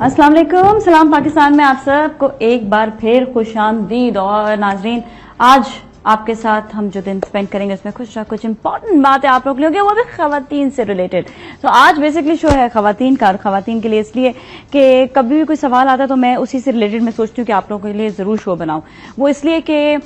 अस्सलाम वालेकुम, सलाम पाकिस्तान में आप सबको एक बार फिर खुशामदीद। और नाजरीन, आज आपके साथ हम जो दिन स्पेंड करेंगे उसमें कुछ इंपॉर्टेंट बातें आप लोग के लिए, वो भी खवातीन से रिलेटेड। तो आज बेसिकली शो है खवातीन का, और खवातीन के लिए इसलिए कि कभी भी कोई सवाल आता है तो मैं उसी से रिलेटेड मैं सोचती हूँ कि आप लोगों के लिए जरूर शो बनाऊं। वो इसलिए कि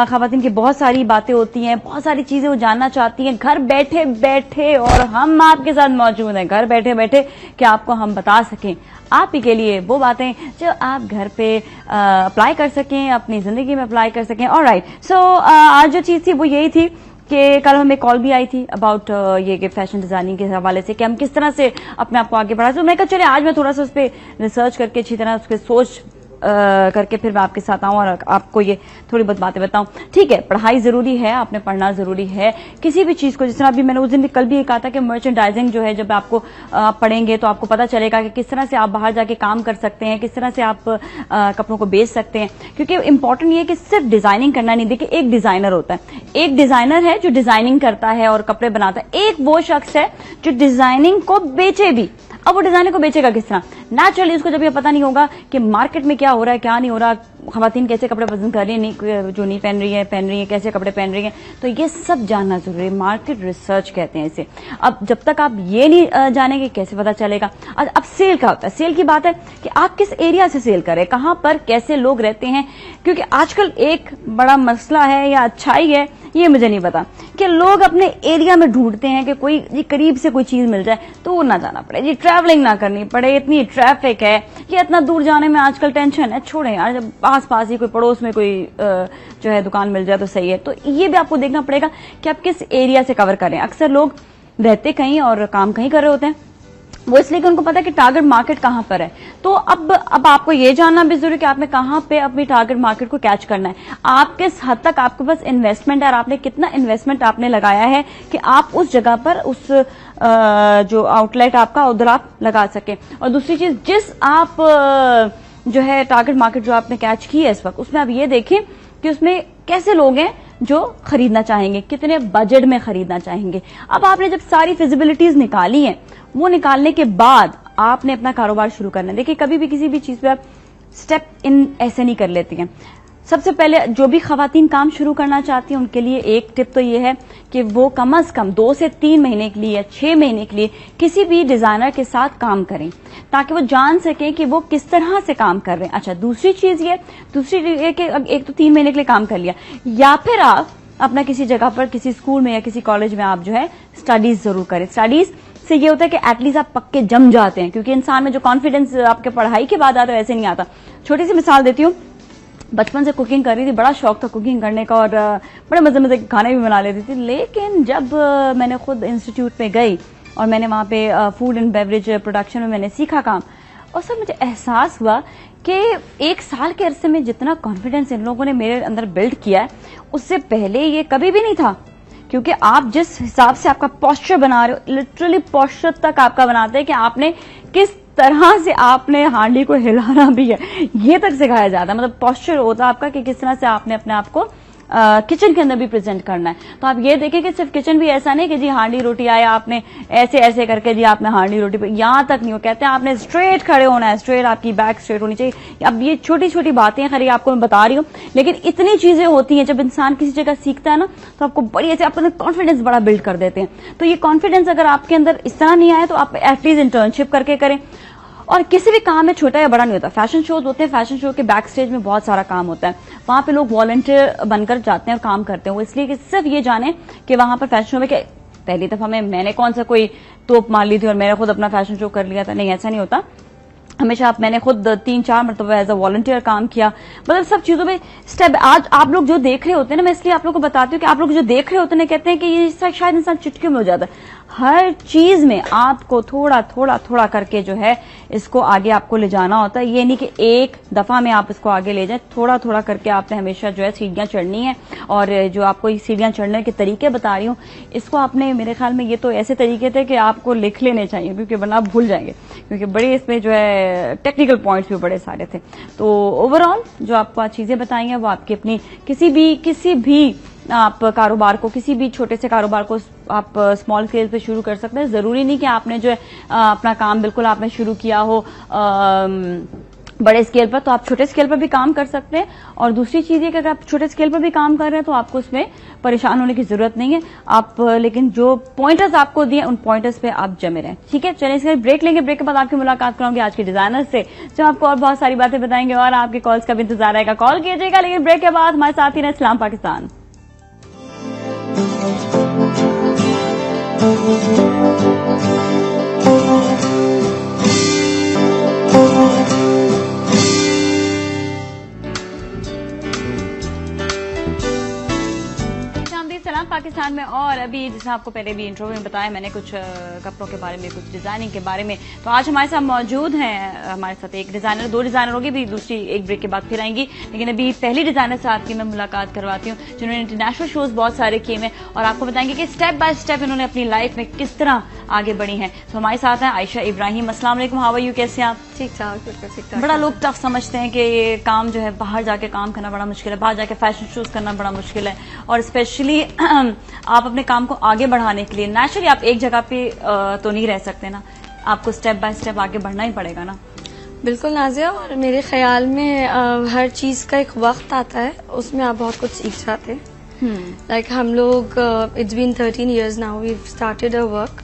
खवातीन की बहुत सारी बातें होती हैं, बहुत सारी चीजें वो जानना चाहती हैं घर बैठे बैठे, और हम आपके साथ मौजूद हैं घर बैठे बैठे कि आपको हम बता सकें आप ही के लिए वो बातें जो आप घर पे अप्लाई कर सकें, अपनी जिंदगी में अप्लाई कर सकें। ऑलराइट, सो आज जो चीज थी वो यही थी कि कल हमें कॉल भी आई थी अबाउट ये कि फैशन डिजाइनिंग के हवाले से कि हम किस तरह से अपने आप को आगे बढ़ा। तो मैं कहा चले आज मैं थोड़ा सा उस पर रिसर्च करके अच्छी तरह उस पर सोच करके फिर मैं आपके साथ आऊं और आपको ये थोड़ी बहुत बातें बताऊं। ठीक है, पढ़ाई जरूरी है, आपने पढ़ना जरूरी है किसी भी चीज को। जिस तरह अभी मैंने उस दिन कल भी कहा था कि मर्चेंडाइजिंग जो है, जब आपको पढ़ेंगे तो आपको पता चलेगा कि किस तरह से आप बाहर जाके काम कर सकते हैं, किस तरह से आप कपड़ों को बेच सकते हैं। क्योंकि इंपॉर्टेंट ये है कि सिर्फ डिजाइनिंग करना नहीं। देखिए, एक डिजाइनर होता है, एक डिजाइनर है जो डिजाइनिंग करता है और कपड़े बनाता है, एक वो शख्स है जो डिजाइनिंग को बेचे भी। अब वो डिजाइनर को बेचेगा किस तरह? नेचुरली उसको जब ये पता नहीं होगा कि मार्केट में क्या हो रहा है क्या नहीं हो रहा, खवातीन कैसे कपड़े पसंद कर रही है, जो नहीं पहन रही है, कैसे कपड़े पहन रही है, तो ये सब जानना जरूरी है। मार्केट रिसर्च कहते हैं इसे। अब जब तक आप ये नहीं जानेंगे कैसे पता चलेगा। अब सेल का होता है, सेल की बात है कि आप किस एरिया से सेल करें, कहां पर कैसे लोग रहते हैं। क्योंकि आजकल एक बड़ा मसला है या अच्छाई है, ये मुझे नहीं पता, कि लोग अपने एरिया में ढूंढते हैं कि कोई ये करीब से कोई चीज मिल जाए तो वो ना जाना पड़े, जी ट्रैवलिंग ना करनी पड़े, इतनी ट्रैफिक है, ये इतना दूर जाने में आजकल टेंशन है। छोड़े यार, जब पास पास ही कोई पड़ोस में कोई जो है दुकान मिल जाए तो सही है। तो ये भी आपको देखना पड़ेगा कि आप किस एरिया से कवर करें। अक्सर लोग रहते कहीं और काम कहीं कर रहे होते हैं, वो इसलिए कि उनको पता है कि टारगेट मार्केट कहां पर है। तो अब आपको ये जानना भी जरूरी है कि आपने कहां पे अपनी टारगेट मार्केट को कैच करना है, आप किस हद तक आपके पास इन्वेस्टमेंट है और आपने कितना इन्वेस्टमेंट आपने लगाया है कि आप उस जगह पर उस जो आउटलेट आपका उधर आप लगा सके। और दूसरी चीज, जिस आप जो है टारगेट मार्केट जो आपने कैच की है इस वक्त, उसमें आप ये देखें कि उसमें कैसे लोग हैं जो खरीदना चाहेंगे, कितने बजट में खरीदना चाहेंगे। अब आपने जब सारी फिजिबिलिटीज निकाली हैं, वो निकालने के बाद आपने अपना कारोबार शुरू करना है। देखिए, कभी भी किसी भी चीज पे आप स्टेप इन ऐसे नहीं कर लेती हैं। सबसे पहले जो भी खवातीन काम शुरू करना चाहती हैं उनके लिए एक टिप तो ये है कि वो कम से कम 2 से 3 महीने के लिए या 6 महीने के लिए किसी भी डिजाइनर के साथ काम करें, ताकि वो जान सकें कि वो किस तरह से काम कर रहे हैं। अच्छा, दूसरी चीज ये कि एक तो 3 महीने के लिए काम कर लिया, या फिर आप अपना किसी जगह पर किसी स्कूल में या किसी कॉलेज में आप जो है स्टडीज जरूर करें। स्टडीज से ये होता है कि एटलीस्ट आप पक्के जम जाते हैं, क्योंकि इंसान में जो कॉन्फिडेंस आपके पढ़ाई के बाद आता है वैसे नहीं आता। छोटी सी मिसाल देती हूँ, बचपन से कुकिंग कर रही थी, बड़ा शौक था कुकिंग करने का और बड़े मजे मजे के खाने भी बना लेती थी। लेकिन जब मैंने खुद इंस्टीट्यूट में गई और मैंने वहां पे फूड एंड बेवरेज प्रोडक्शन में मैंने सीखा काम, और सब मुझे एहसास हुआ कि 1 साल के अरसे में जितना कॉन्फिडेंस इन लोगों ने मेरे अंदर बिल्ड किया है, उससे पहले ये कभी भी नहीं था। क्योंकि आप जिस हिसाब से आपका पोस्चर बना रहे हो, लिटरली पोस्चर तक आपका बनाते हैं कि आपने किस तरह से आपने हांडी को हिलाना भी है, ये तक सिखाया जाता है। मतलब पोस्चर होता है आपका कि किस तरह से आपने अपने आप को किचन के अंदर भी प्रेजेंट करना है। तो आप ये देखें कि सिर्फ किचन भी ऐसा नहीं कि जी हांडी रोटी आया आपने ऐसे ऐसे करके जी आपने हांडी रोटी पे, यहां तक नहीं हो। कहते हैं आपने स्ट्रेट खड़े होना है, स्ट्रेट आपकी बैक स्ट्रेट होनी चाहिए। अब ये छोटी छोटी बातें हैं, खैर आपको मैं बता रही हूँ, लेकिन इतनी चीजें होती हैं जब इंसान किसी जगह सीखता है ना, तो आपको बड़ी ऐसे आपको कॉन्फिडेंस बड़ा बिल्ड कर देते हैं। तो ये कॉन्फिडेंस अगर आपके अंदर इस तरह नहीं आया तो आप एटलीस्ट इंटर्नशिप करके करें। और किसी भी काम में छोटा या बड़ा नहीं होता। फैशन शोज होते हैं, फैशन शो के बैक स्टेज में बहुत सारा काम होता है, वहां पे लोग वॉलंटियर बनकर जाते हैं और काम करते हैं। वो इसलिए कि सिर्फ ये जाने कि वहां पर फैशन शो में पहली दफा मैंने कौन सा कोई तोप मार ली थी और मैंने खुद अपना फैशन शो कर लिया था, नहीं, ऐसा नहीं होता। हमेशा मैंने खुद 3-4 मरतबा एज अ वॉलंटियर काम किया। मतलब सब चीजों में स्टेप। आज आप लोग जो देख रहे होते हैं ना, मैं इसलिए आप लोग को बताती हूँ कि आप लोग जो देख रहे होते हैं कहते हैं कि ये शायद इंसान चुटकी में हो जाता है। हर चीज में आपको थोड़ा थोड़ा थोड़ा करके जो है इसको आगे आपको ले जाना होता है। ये नहीं कि एक दफा में आप इसको आगे ले जाए, थोड़ा थोड़ा करके आपने हमेशा जो है सीढ़ियां चढ़नी है। और जो आपको ये सीढ़ियां चढ़ने के तरीके बता रही हूँ, इसको आपने, मेरे ख्याल में ये तो ऐसे तरीके थे कि आपको लिख लेने चाहिए, क्योंकि वरना आप भूल जाएंगे, क्योंकि बड़े इसमें जो है टेक्निकल पॉइंट्स भी बड़े सारे थे। तो ओवरऑल जो आपको आज चीजें बताई हैं वो आपकी अपनी किसी भी आप कारोबार को, किसी भी छोटे से कारोबार को आप स्मॉल स्केल पे शुरू कर सकते हैं। जरूरी नहीं कि आपने जो है अपना काम बिल्कुल आपने शुरू किया हो बड़े स्केल पर, तो आप छोटे स्केल पर भी काम कर सकते हैं। और दूसरी चीज ये कि अगर आप छोटे स्केल पर भी काम कर रहे हैं तो आपको उसमें परेशान होने की जरूरत नहीं है। आप लेकिन जो पॉइंटर्स आपको दिए उन पॉइंटर्स पे आप जमे रहें। ठीक है, चलिए इसके ब्रेक लेंगे। ब्रेक के बाद आपकी मुलाकात कराऊंगी आज के डिजाइनर से, जो आपको और बहुत सारी बातें बताएंगे और आपके कॉल्स का भी इंतजार रहेगा। कॉल कीजिएगा, लेकिन ब्रेक के बाद हमारे साथ ही रहे सलाम पाकिस्तान। सलाम पाकिस्तान में। और अभी जैसे आपको पहले भी इंट्रो में बताया मैंने कुछ कपड़ों के बारे में, कुछ डिजाइनिंग के बारे में, तो आज हमारे साथ मौजूद हैं, हमारे साथ एक डिजाइनर, दो डिजाइनर होगी, भी दूसरी एक ब्रेक के बाद फिर आएंगी। लेकिन अभी पहली डिजाइनर से आपकी मैं मुलाकात करवाती हूँ जिन्होंने इंटरनेशनल शोज बहुत सारे किए हैं और आपको बताएंगे कि स्टेप बाय स्टेप इन्होंने अपनी लाइफ में किस तरह आगे बढ़ी हैं। तो हमारे साथ हैं आयशा इब्राहिम। अस्सलाम वालेकुम, हाउ आर यू, कैसे हैं आप? ठीक ठाक, बिल्कुल ठीक ठाक। बड़ा लोग टफ समझते हैं कि ये काम जो है बाहर जाके काम करना बड़ा मुश्किल है, बाहर जाके फैशन शोज करना बड़ा मुश्किल है, और स्पेशली आप अपने काम को आगे बढ़ाने के लिए नेचुरली आप एक जगह पे तो नहीं रह सकते ना, आपको स्टेप बाय स्टेप आगे बढ़ना ही पड़ेगा ना। बिल्कुल नाजिया, और मेरे ख्याल में हर चीज का एक वक्त आता है, उसमें आप बहुत कुछ सीख जाते हैं। लाइक हम लोग it's been 13 years now we started our work,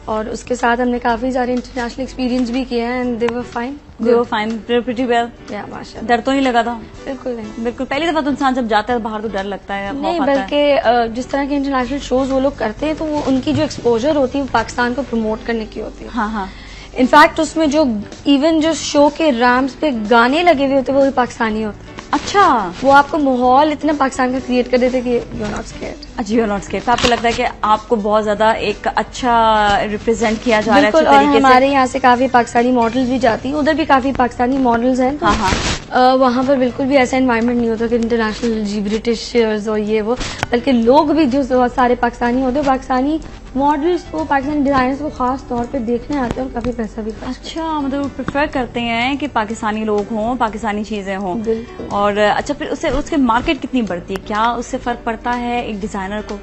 और उसके साथ हमने काफी सारे इंटरनेशनल एक्सपीरियंस भी किए हैं and they were fine. They were fine, pretty well. या माशाल्लाह। डर तो नहीं लगा था? बिल्कुल नहीं, बिल्कुल। पहली दफा तो इंसान जब जाता है बाहर तो डर लगता है, नहीं, बल्कि जिस तरह के इंटरनेशनल शोज वो लोग करते हैं तो वो उनकी जो एक्सपोजर होती है वो पाकिस्तान को प्रमोट करने की होती है। हाँ हाँ। इनफैक्ट उसमें जो इवन जो शो के रैम्स पे गाने लगे हुए होते हैं वो भी पाकिस्तानी होते हैं। अच्छा, वो आपको माहौल इतना पाकिस्तान का क्रिएट कर देते कि यू आर नॉट स्केयर्ड। अच्छा, यू आर नॉट स्केयर्ड। तो आपको लगता है कि आपको बहुत ज्यादा एक अच्छा रिप्रेजेंट किया जा रहा है? बिल्कुल, और हमारे यहाँ से काफी पाकिस्तानी मॉडल्स भी जाती हैं, उधर भी काफी पाकिस्तानी मॉडल्स हैं। हाँ हाँ। वहाँ पर बिल्कुल भी ऐसा एनवायरनमेंट नहीं होता कि इंटरनेशनल जी ब्रिटिशर्स और ये वो, बल्कि लोग भी जो बहुत सारे पाकिस्तानी होते हैं, पाकिस्तानी मॉडल्स को, पाकिस्तानी डिजाइनर्स को खास तौर पे देखने आते हैं और काफी पैसा भी। अच्छा, मतलब प्रेफर करते हैं कि पाकिस्तानी लोग हों, पाकिस्तानी चीजें हों। बिल्कुल। और अच्छा, फिर उससे उसके मार्केट कितनी बढ़ती है? क्या उससे फर्क पड़ता है एक डिजाइनर को?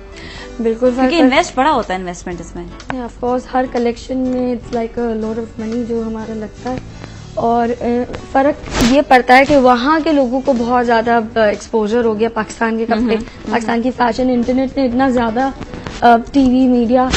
बिल्कुल, क्योंकि इन्वेस्ट बड़ा होता है, इन्वेस्टमेंट इसमें। ऑफ कोर्स हर कलेक्शन में it's like a lot of money जो हमारा लगता है, और फर्क ये पड़ता है कि वहाँ के लोगों को बहुत ज्यादा एक्सपोजर हो गया पाकिस्तान के कपड़े, पाकिस्तान की फैशन, इंटरनेट ने इतना ज्यादा, टीवी मीडिया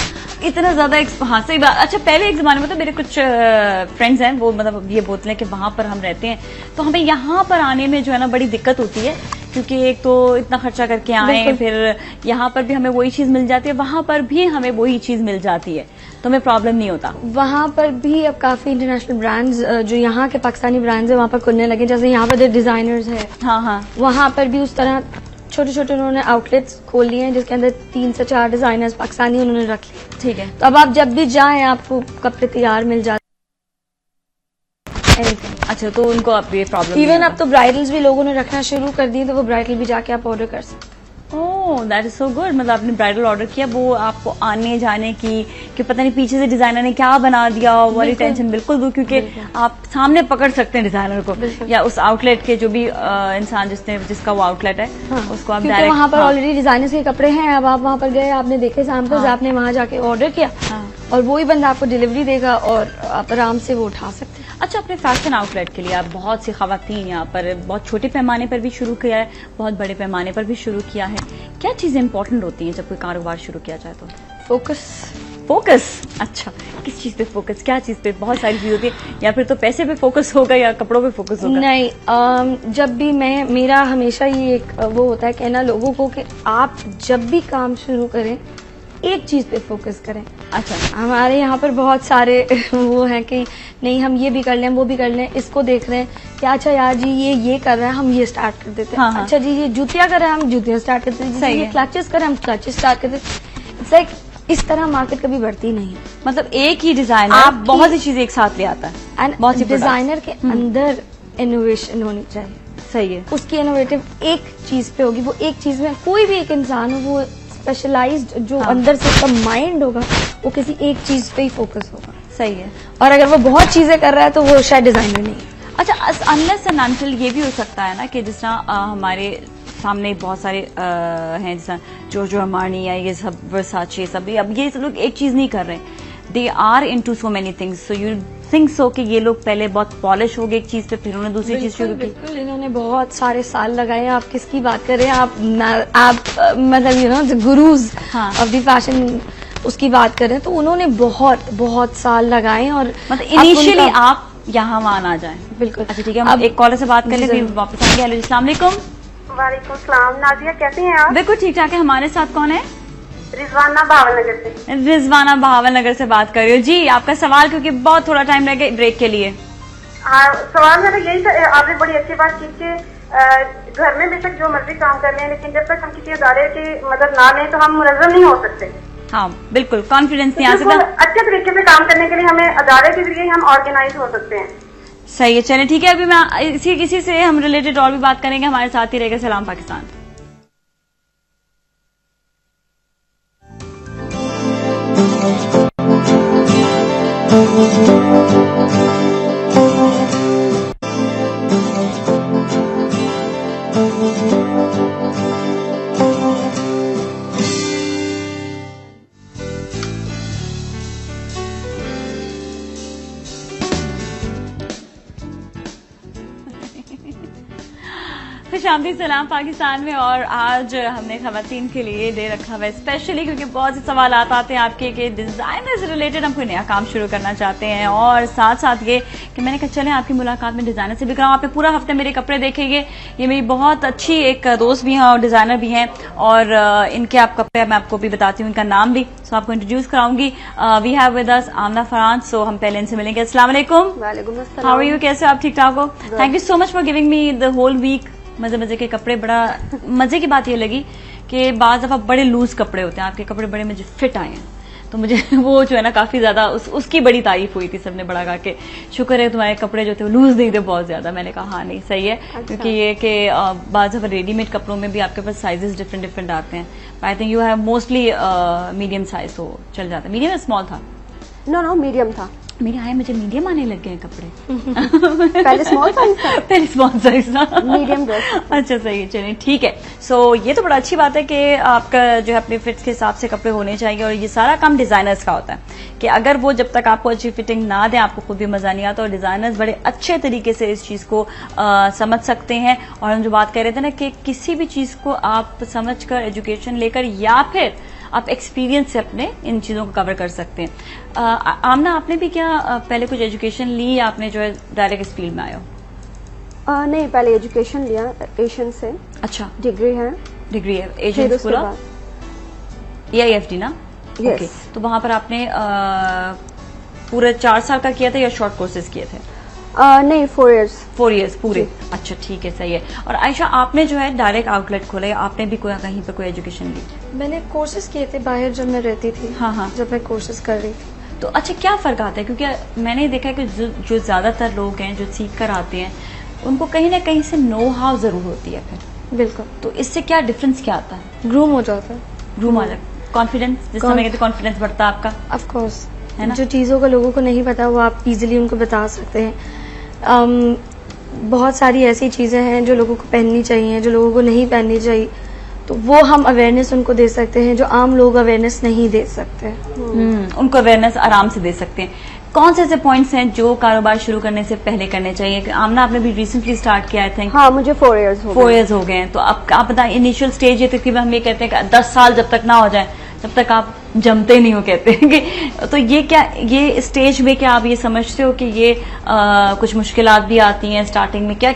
इतना ज्यादा। हाँ, सही बात। अच्छा, पहले एक जमाने में तो मेरे कुछ फ्रेंड्स हैं, वो मतलब ये बोलते हैं कि वहां पर हम रहते हैं तो हमें यहाँ पर आने में जो है ना बड़ी दिक्कत होती है, क्योंकि एक तो इतना खर्चा करके आए, फिर यहाँ पर भी हमें वही चीज मिल जाती है, वहां पर भी हमें वही चीज मिल जाती है, तो हमें प्रॉब्लम नहीं होता। वहाँ पर भी अब काफी इंटरनेशनल ब्रांड्स जो यहाँ के पाकिस्तानी ब्रांड्स है वहाँ पर खुलने लगे, जैसे यहाँ पर डिजाइनर्स है। हाँ हाँ। वहाँ पर भी उस तरह छोटे छोटे उन्होंने आउटलेट्स खोल लिए हैं जिसके अंदर 3 से 4 डिजाइनर्स पाकिस्तानी उन्होंने रख लिए। ठीक है, तो अब आप जब भी जाएं आपको कपड़े तैयार मिल जाते। अच्छा, तो उनको अब ये प्रॉब्लम इवन अब तो ब्राइडल्स भी लोगों ने रखना शुरू कर दिए, तो वो ब्राइडल भी जाके आप ऑर्डर कर सकते। ओह, दैट इज सो गुड। मतलब आपने ब्राइडल ऑर्डर किया, वो आपको आने जाने की कि पता नहीं पीछे से डिजाइनर ने क्या बना दिया वाली टेंशन बिल्कुल दूर, क्योंकि आप सामने पकड़ सकते हैं डिजाइनर को या उस आउटलेट के जो भी इंसान जिसका वो आउटलेट है। हाँ, उसको आप डायरेक्ट, वहाँ पर ऑलरेडी डिजाइनर्स के कपड़े हैं, अब आप वहाँ पर गए, आपने देखे सैंपल्स, आपने वहाँ जाके ऑर्डर किया और वही बंदा आपको डिलीवरी देगा और आप आराम से वो उठा सकते हैं। अच्छा, अपने फैशन आउटलेट के लिए आप बहुत सी खवातीन यहाँ पर बहुत छोटे पैमाने पर भी शुरू किया है, बहुत बड़े पैमाने पर भी शुरू किया है, क्या चीजें इंपॉर्टेंट होती हैं जब कोई कारोबार शुरू किया जाए तो? फोकस। फोकस? अच्छा, किस चीज पे फोकस, क्या चीज पे? बहुत सारी चीज होती है, या फिर तो पैसे पे फोकस होगा या कपड़ों पे फोकस होगा? नहीं, जब भी मेरा हमेशा ये एक वो होता है कहना लोगों को कि आप जब भी काम शुरू करें एक चीज पे फोकस करें। अच्छा, हमारे यहाँ पर बहुत सारे वो हैं कि नहीं हम ये भी कर लें, वो भी कर लें, इसको देख रहे हैं कि अच्छा यार जी ये कर रहे हैं, हम ये स्टार्ट कर देते हैं। हाँ, अच्छा जी ये जूतियां कर रहे हैं, हम जूतियां स्टार्ट कर देते हैं। ये क्लचेस कर रहे हैं, हम क्लचेस स्टार्ट कर देते हैं। इट्स लाइक इस तरह मार्केट कभी बढ़ती नहीं है। मतलब एक ही डिजाइनर आप बहुत सी चीजें एक साथ ले आता है, एंड बहुत सी डिजाइनर के अंदर इनोवेशन होनी चाहिए। सही है, उसकी इनोवेटिव एक चीज पे होगी, वो एक चीज में कोई भी एक इंसान हो, वो स्पेशलाइज्ड जो अंदर से उसका माइंड होगा वो किसी एक चीज पे ही फोकस होगा। सही है। और अगर वो बहुत चीजें कर रहा है तो वो शायद डिजाइनर नहीं है। अच्छा, अनलेस एंड अनटिल ये भी हो सकता है ना कि जिस तरह हमारे सामने बहुत सारे हैं, जैसा जॉर्जो अरमानी या ये सब वर्साचे सब, अब ये लोग एक चीज नहीं कर रहे, they are into so many things. So you think so कि ये लोग पहले बहुत पॉलिश हो गए एक चीज पे, फिर उन्होंने दूसरी चीज शुरू की? बिल्कुल, इन्होंने बहुत सारे साल लगाए। आप किसकी बात कर रहे हैं? आप मतलब you know the gurus of the fashion उसकी बात कर रहे हैं, तो उन्होंने बहुत साल लगाए। और मतलब इनिशियली आप यहाँ वहाँ ना जाए। बिल्कुल। अच्छा ठीक है, हम एक कॉलर से बात कर लें, वापस आएंगे। हेलो, अस्सलाम वालेकुम। वालेकुम सलाम। नाजिया कैसी हैं आप? बिल्कुल ठीक ठाक है। हमारे साथ कौन है? रिजवाना भावनगर से। रिजवाना भावनगर से बात कर रही हो जी। आपका सवाल, क्योंकि बहुत थोड़ा टाइम रह गया ब्रेक के लिए। हाँ, सवाल मेरा यही था, आपने बड़ी अच्छी बात की कि घर में बेशक जो मर्जी काम कर लें, लेकिन जब तक हम किसी अदारे की मदद ना लें तो हम मुनज़्ज़म नहीं हो सकते। हाँ बिल्कुल, कॉन्फिडेंस नहीं आ बिल्कुल, सकता। अच्छे तरीके से काम करने के लिए हमें अदारे के जरिए हम ऑर्गेनाइज हो सकते हैं। सही है, चलें ठीक है। अभी मैं इसी से हम रिलेटेड और भी बात करेंगे। हमारे साथ ही रहेगा सलाम पाकिस्तान। खुशामदीद सलाम पाकिस्तान में। और आज हमने खवातीन के लिए दे रखा हुआ है स्पेशली, क्योंकि बहुत से सवाल आते हैं आपके कि डिजाइनर से रिलेटेड हम कोई नया काम शुरू करना चाहते हैं, और साथ साथ ये कि मैंने कहा चलें आपकी मुलाकात में डिजाइनर से भी कराऊं। आपने पूरा हफ्ते मेरे कपड़े देखेंगे। ये मेरी बहुत अच्छी एक दोस्त भी हैं और डिजाइनर भी हैं, और इनके आप कपड़े मैं आपको भी बताती हूँ, इनका नाम भी, सो आपको इंट्रोड्यूस कराऊंगी। We have with us Amna Farhan. So हम पहले इनसे मिलेंगे। अस्सलाम वालेकुम। वालेकुम अस्सलाम। How are you? कैसे हो आप? ठीक ठाक हो? Thank you so much for giving me the whole week मजे के कपड़े। बड़ा मजे की बात ये लगी कि बाज दफा बड़े लूज कपड़े होते हैं, आपके कपड़े बड़े मुझे फिट आए हैं, तो मुझे वो जो है ना काफी ज्यादा उसकी बड़ी तारीफ हुई थी, सबने बड़ा कहा कि शुक्र है तुम्हारे कपड़े जो थे वो लूज नहीं थे बहुत ज्यादा। मैंने कहा हाँ नहीं सही है। अच्छा। क्योंकि ये कि बाज दफा रेडीमेड कपड़ों में भी आपके पास साइजेस डिफरेंट आते हैं। I think you have mostly medium size, तो चल जाता है। मीडियम या स्मॉल था? नो मीडियम था। मेरे आए मुझे मीडियम आने लग गए हैं कपड़े। पहले स्मॉल साइज था। पहले स्मॉल साइज था, मीडियम ड्रेस। अच्छा सही है, चलिए ठीक है। सो ये तो बड़ा अच्छी बात है कि आपका जो है अपने फिट के हिसाब से कपड़े होने चाहिए, और ये सारा काम डिजाइनर्स का होता है कि अगर वो जब तक आपको अच्छी फिटिंग ना दें आपको खुद भी मजा नहीं आता, और डिजाइनर्स बड़े अच्छे तरीके से इस चीज को समझ सकते हैं। और हम जो बात कर रहे थे ना कि किसी भी चीज को आप समझ कर, एजुकेशन लेकर, या फिर आप एक्सपीरियंस से अपने इन चीजों को कवर कर सकते हैं। आमना, आपने भी क्या पहले कुछ एजुकेशन ली, या आपने जो है डायरेक्ट इस फील्ड में आए हो? नहीं, पहले एजुकेशन लिया एशियन से। अच्छा, डिग्री है। डिग्री है एशियन स्कूल EIFT ना? Yes. ओके, तो वहां पर आपने पूरे 4 साल का किया था या शॉर्ट कोर्सेज किए थे? नहीं, 4 years। 4 years पूरे। अच्छा ठीक है, सही है। और आयशा, आपने जो है डायरेक्ट आउटलेट खोला, या आपने भी कहीं पर कोई एजुकेशन ली? मैंने कोर्सेज किए थे बाहर जब मैं रहती थी। हाँ। जब मैं कोर्सेज कर रही थी। तो अच्छा, क्या फर्क आता है? क्योंकि मैंने देखा है कि जो ज्यादातर लोग हैं जो सीख कर आते हैं, उनको कहीं ना कहीं से नो हाउ जरूर होती है फिर। बिल्कुल। तो इससे क्या डिफरेंस क्या आता है? ग्रूम हो जाता है। ग्रूम अलग, कॉन्फिडेंस, जिस समय कहते कॉन्फिडेंस बढ़ता है आपका। ऑफ कोर्स, है ना? जो चीजों का लोगों को नहीं पता वो आप इजीली उनको बता सकते हैं। बहुत सारी ऐसी चीजें हैं जो लोगों को पहननी चाहिए, जो लोगों को नहीं पहननी चाहिए, तो वो हम अवेयरनेस उनको दे सकते हैं जो आम लोग अवेयरनेस नहीं दे सकते। उनको अवेयरनेस आराम से दे सकते हैं। कौन से ऐसे पॉइंट्स हैं जो कारोबार शुरू करने से पहले करने चाहिए? आमना, आपने भी रिसेंटली स्टार्ट किया, आई थिंक। हाँ, मुझे 4 years हो गए। 4 years हो गए हैं। तो अब आप बताएं, इनिशियल स्टेज ये तकरीबन हम ये कहते हैं कि 10 साल जब तक ना हो जाए तब तक आप जमते नहीं हो, कहते हैं कि तो ये स्टेज में क्या आप ये समझते हो कि ये कुछ मुश्किलात भी आती हैं स्टार्टिंग में? क्या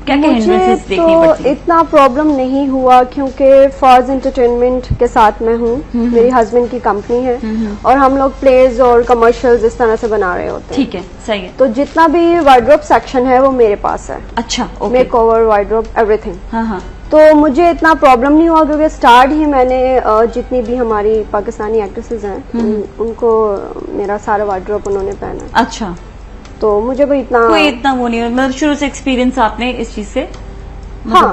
हिंड्रेंसेस देखनी पड़ती है? इतना प्रॉब्लम नहीं हुआ, क्योंकि फॉर्ज एंटरटेनमेंट के साथ मैं हूँ। मेरी हस्बैंड की कंपनी है, और हम लोग प्लेज और कमर्शियल्स इस तरह से बना रहे होते हैं। ठीक है, सही है। तो जितना भी वार्डरोब सेक्शन है वो मेरे पास है। अच्छा, ओके। Makeover, wardrobe, everything. हाँ। तो मुझे इतना प्रॉब्लम नहीं हुआ, क्योंकि स्टार्ट ही मैंने जितनी भी हमारी पाकिस्तानी एक्ट्रेसेस हैं उनको मेरा सारा वार्डरोब उन्होंने पहना। अच्छा, तो मुझे भी इतना वो नहीं, मतलब शुरू से एक्सपीरियंस आपने इस चीज से? हाँ,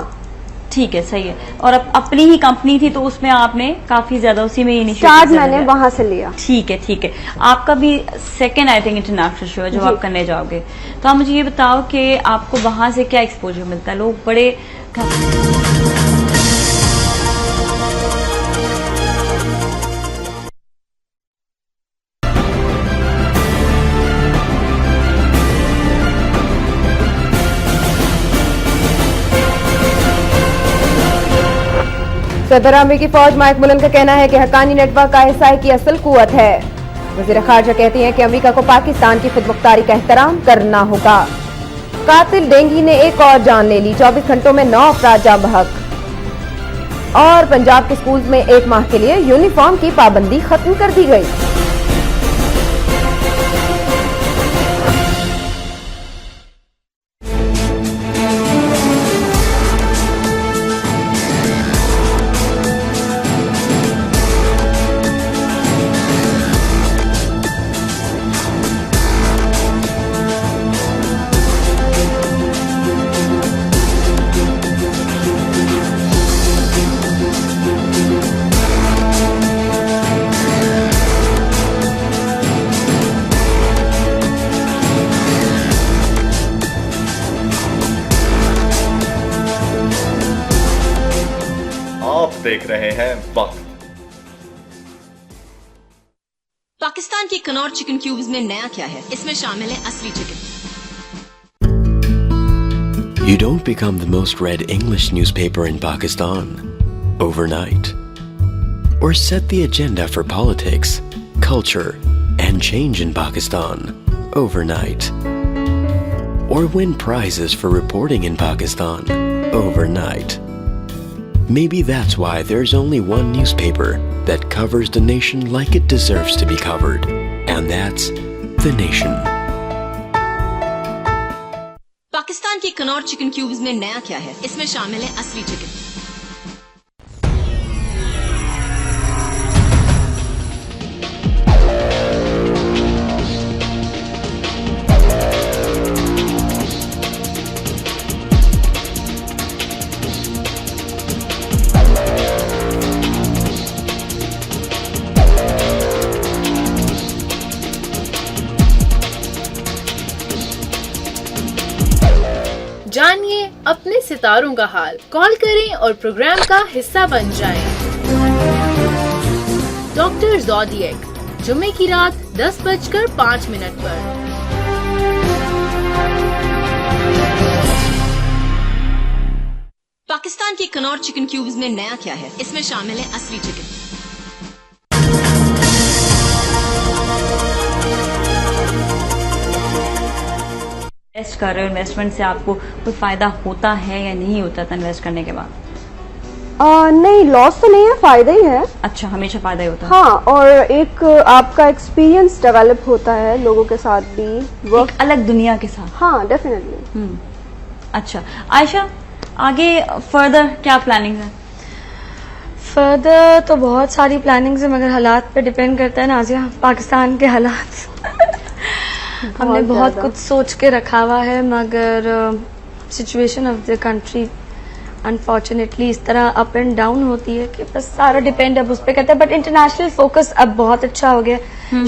ठीक है, सही है। और अपनी ही कंपनी थी तो उसमें आपने काफी ज्यादा उसी में स्टार्ट मैंने वहां से लिया। ठीक है। आपका भी second I think international show है जो आप करने जाओगे, तो आप मुझे ये बताओ कि आपको वहां से क्या एक्सपोजर मिलता है? लोग बड़े सदर अमेरिकी फौज माइक मुलन का कहना है कि हक्कानी नेटवर्क आईएसआई की असल कुव्वत है। वज़ीर ख़ारजा कहती हैं कि अमेरिका को पाकिस्तान की खुदमुख्तारी का एहतराम करना होगा। कातिल डेंगी ने एक और जान ले ली, 24 घंटों में 9 अफराद जाँ बहक। और पंजाब के स्कूल्स में 1 माह के लिए यूनिफॉर्म की पाबंदी खत्म कर दी गई। देख रहे हैं वक्त। पाकिस्तान के कनौर चिकन क्यूब्स में नया क्या है? इसमें शामिल है असली chicken. You don't become the most read English newspaper in Pakistan overnight, or set the agenda for politics, culture, and change in Pakistan overnight, or win prizes for reporting in Pakistan overnight. Maybe that's why there's only one newspaper that covers the nation like it deserves to be covered, and that's The Nation. Pakistan के Knorr chicken cubes में नया क्या है? इसमें शामिल है असली chicken. जानिए अपने सितारों का हाल, कॉल करें और प्रोग्राम का हिस्सा बन जाएं। डॉक्टर ज़ोडिएक, जुम्मे की रात 10:05 पर। पाकिस्तान के कनौर चिकन क्यूब्स में नया क्या है? इसमें शामिल है असली चिकन। इन्वेस्ट कर रहे हो, इन्वेस्टमेंट से आपको कोई फायदा होता है या नहीं होता था इन्वेस्ट करने के बाद? नहीं, लॉस तो नहीं है, फायदा ही है। अच्छा, हमेशा फायदा ही होता है। हाँ, और एक आपका एक्सपीरियंस डेवलप होता है लोगों के साथ भी, एक अलग दुनिया के साथ। हाँ, डेफिनेटली। अच्छा आयशा, आगे फर्दर क्या प्लानिंग है? फर्दर तो बहुत सारी प्लानिंग्स है, मगर हालात पे डिपेंड करता है नाजिया, पाकिस्तान के हालात। हमने बहुत कुछ सोच के रखा हुआ है, मगर situation of the country unfortunately इस तरह अप एंड डाउन होती है कि बस सारा डिपेंड अब उस पर करता है। बट इंटरनेशनल फोकस अब बहुत अच्छा हो गया।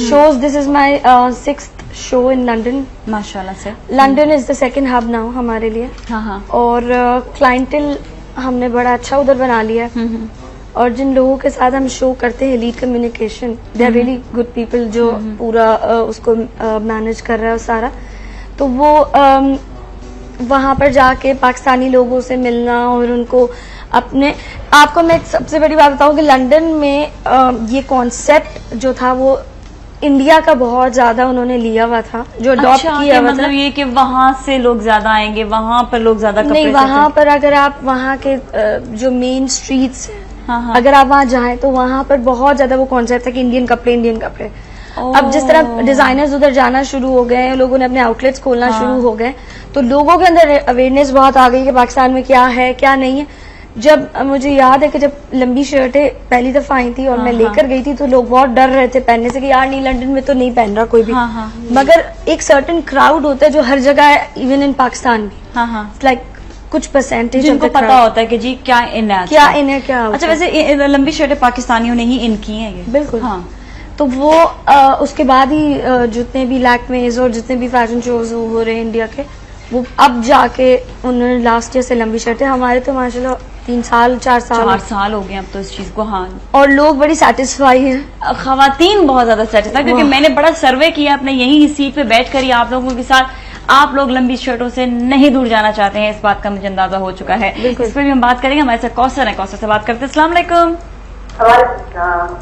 Shows, this is my 6th show in London. माशाल्लाह से। London is the second hub now हमारे लिए। हाँ। और क्लाइंटल हमने बड़ा अच्छा उधर बना लिया है। और जिन लोगों के साथ हम शो करते हैं, lead communication, they are really good people, जो पूरा उसको मैनेज कर रहा है सारा। तो वो वहां पर जाके पाकिस्तानी लोगों से मिलना और उनको अपने आपको मैं एक सबसे बड़ी बात बताऊं कि लंदन में ये कॉन्सेप्ट जो था वो इंडिया का बहुत ज्यादा उन्होंने लिया हुआ था, जो अडॉप्ट किया हुआ था। मतलब ये कि वहां से लोग ज्यादा आएंगे, वहां पर लोग ज्यादा नहीं, वहां पर अगर आप वहां के जो मेन स्ट्रीट्स हैं, अगर आप वहां जाएं तो वहां पर बहुत ज्यादा वो कॉन्सेप्ट था कि इंडियन कपड़े। अब जिस तरह डिजाइनर्स उधर जाना शुरू हो गए हैं, लोगों ने अपने आउटलेट्स खोलना शुरू हो गए, तो लोगों के अंदर अवेयरनेस बहुत आ गई कि पाकिस्तान में क्या है क्या नहीं है। जब मुझे याद है कि जब लंबी शर्टें पहली दफा आई थी और मैं लेकर गई थी, तो लोग बहुत डर रहे थे पहनने से कि यार नहीं, लंदन में तो नहीं पहन रहा कोई भी। मगर एक सर्टेन क्राउड होता है जो हर जगह है, इवन इन पाकिस्तान भी। लाइक कुछ परसेंटेज जिनको पता होता है कि जी क्या इन है, क्या इन है, क्या। अच्छा, वैसे लंबी शर्टें पाकिस्तानियों ने ही इन की हैं ये? बिल्कुल। हाँ, तो वो उसके बाद ही जितने भी लैक्मेज और जितने भी फैशन शोज हो रहे हैं इंडिया के, वो अब जाके उन्होंने लास्ट ईयर से लंबी शर्टें, हमारे तो माशाल्लाह 3 साल 4 साल हो गए अब तो इस चीज को। हाँ, और लोग बड़ी सेटिस्फाई हैं, खवातीन बहुत ज्यादा सेटिस्फाई, क्योंकि मैंने बड़ा सर्वे किया अपने यही सीट पे बैठ कर ही आप लोगों के साथ। आप लोग लंबी शर्टों से नहीं दूर जाना चाहते हैं, इस बात का मुझे अंदाजा हो चुका है। इस पर भी हम बात करेंगे। हमारे साथ कौसर है, कौसर से बात करते हैं। अस्सलाम वालेकुम,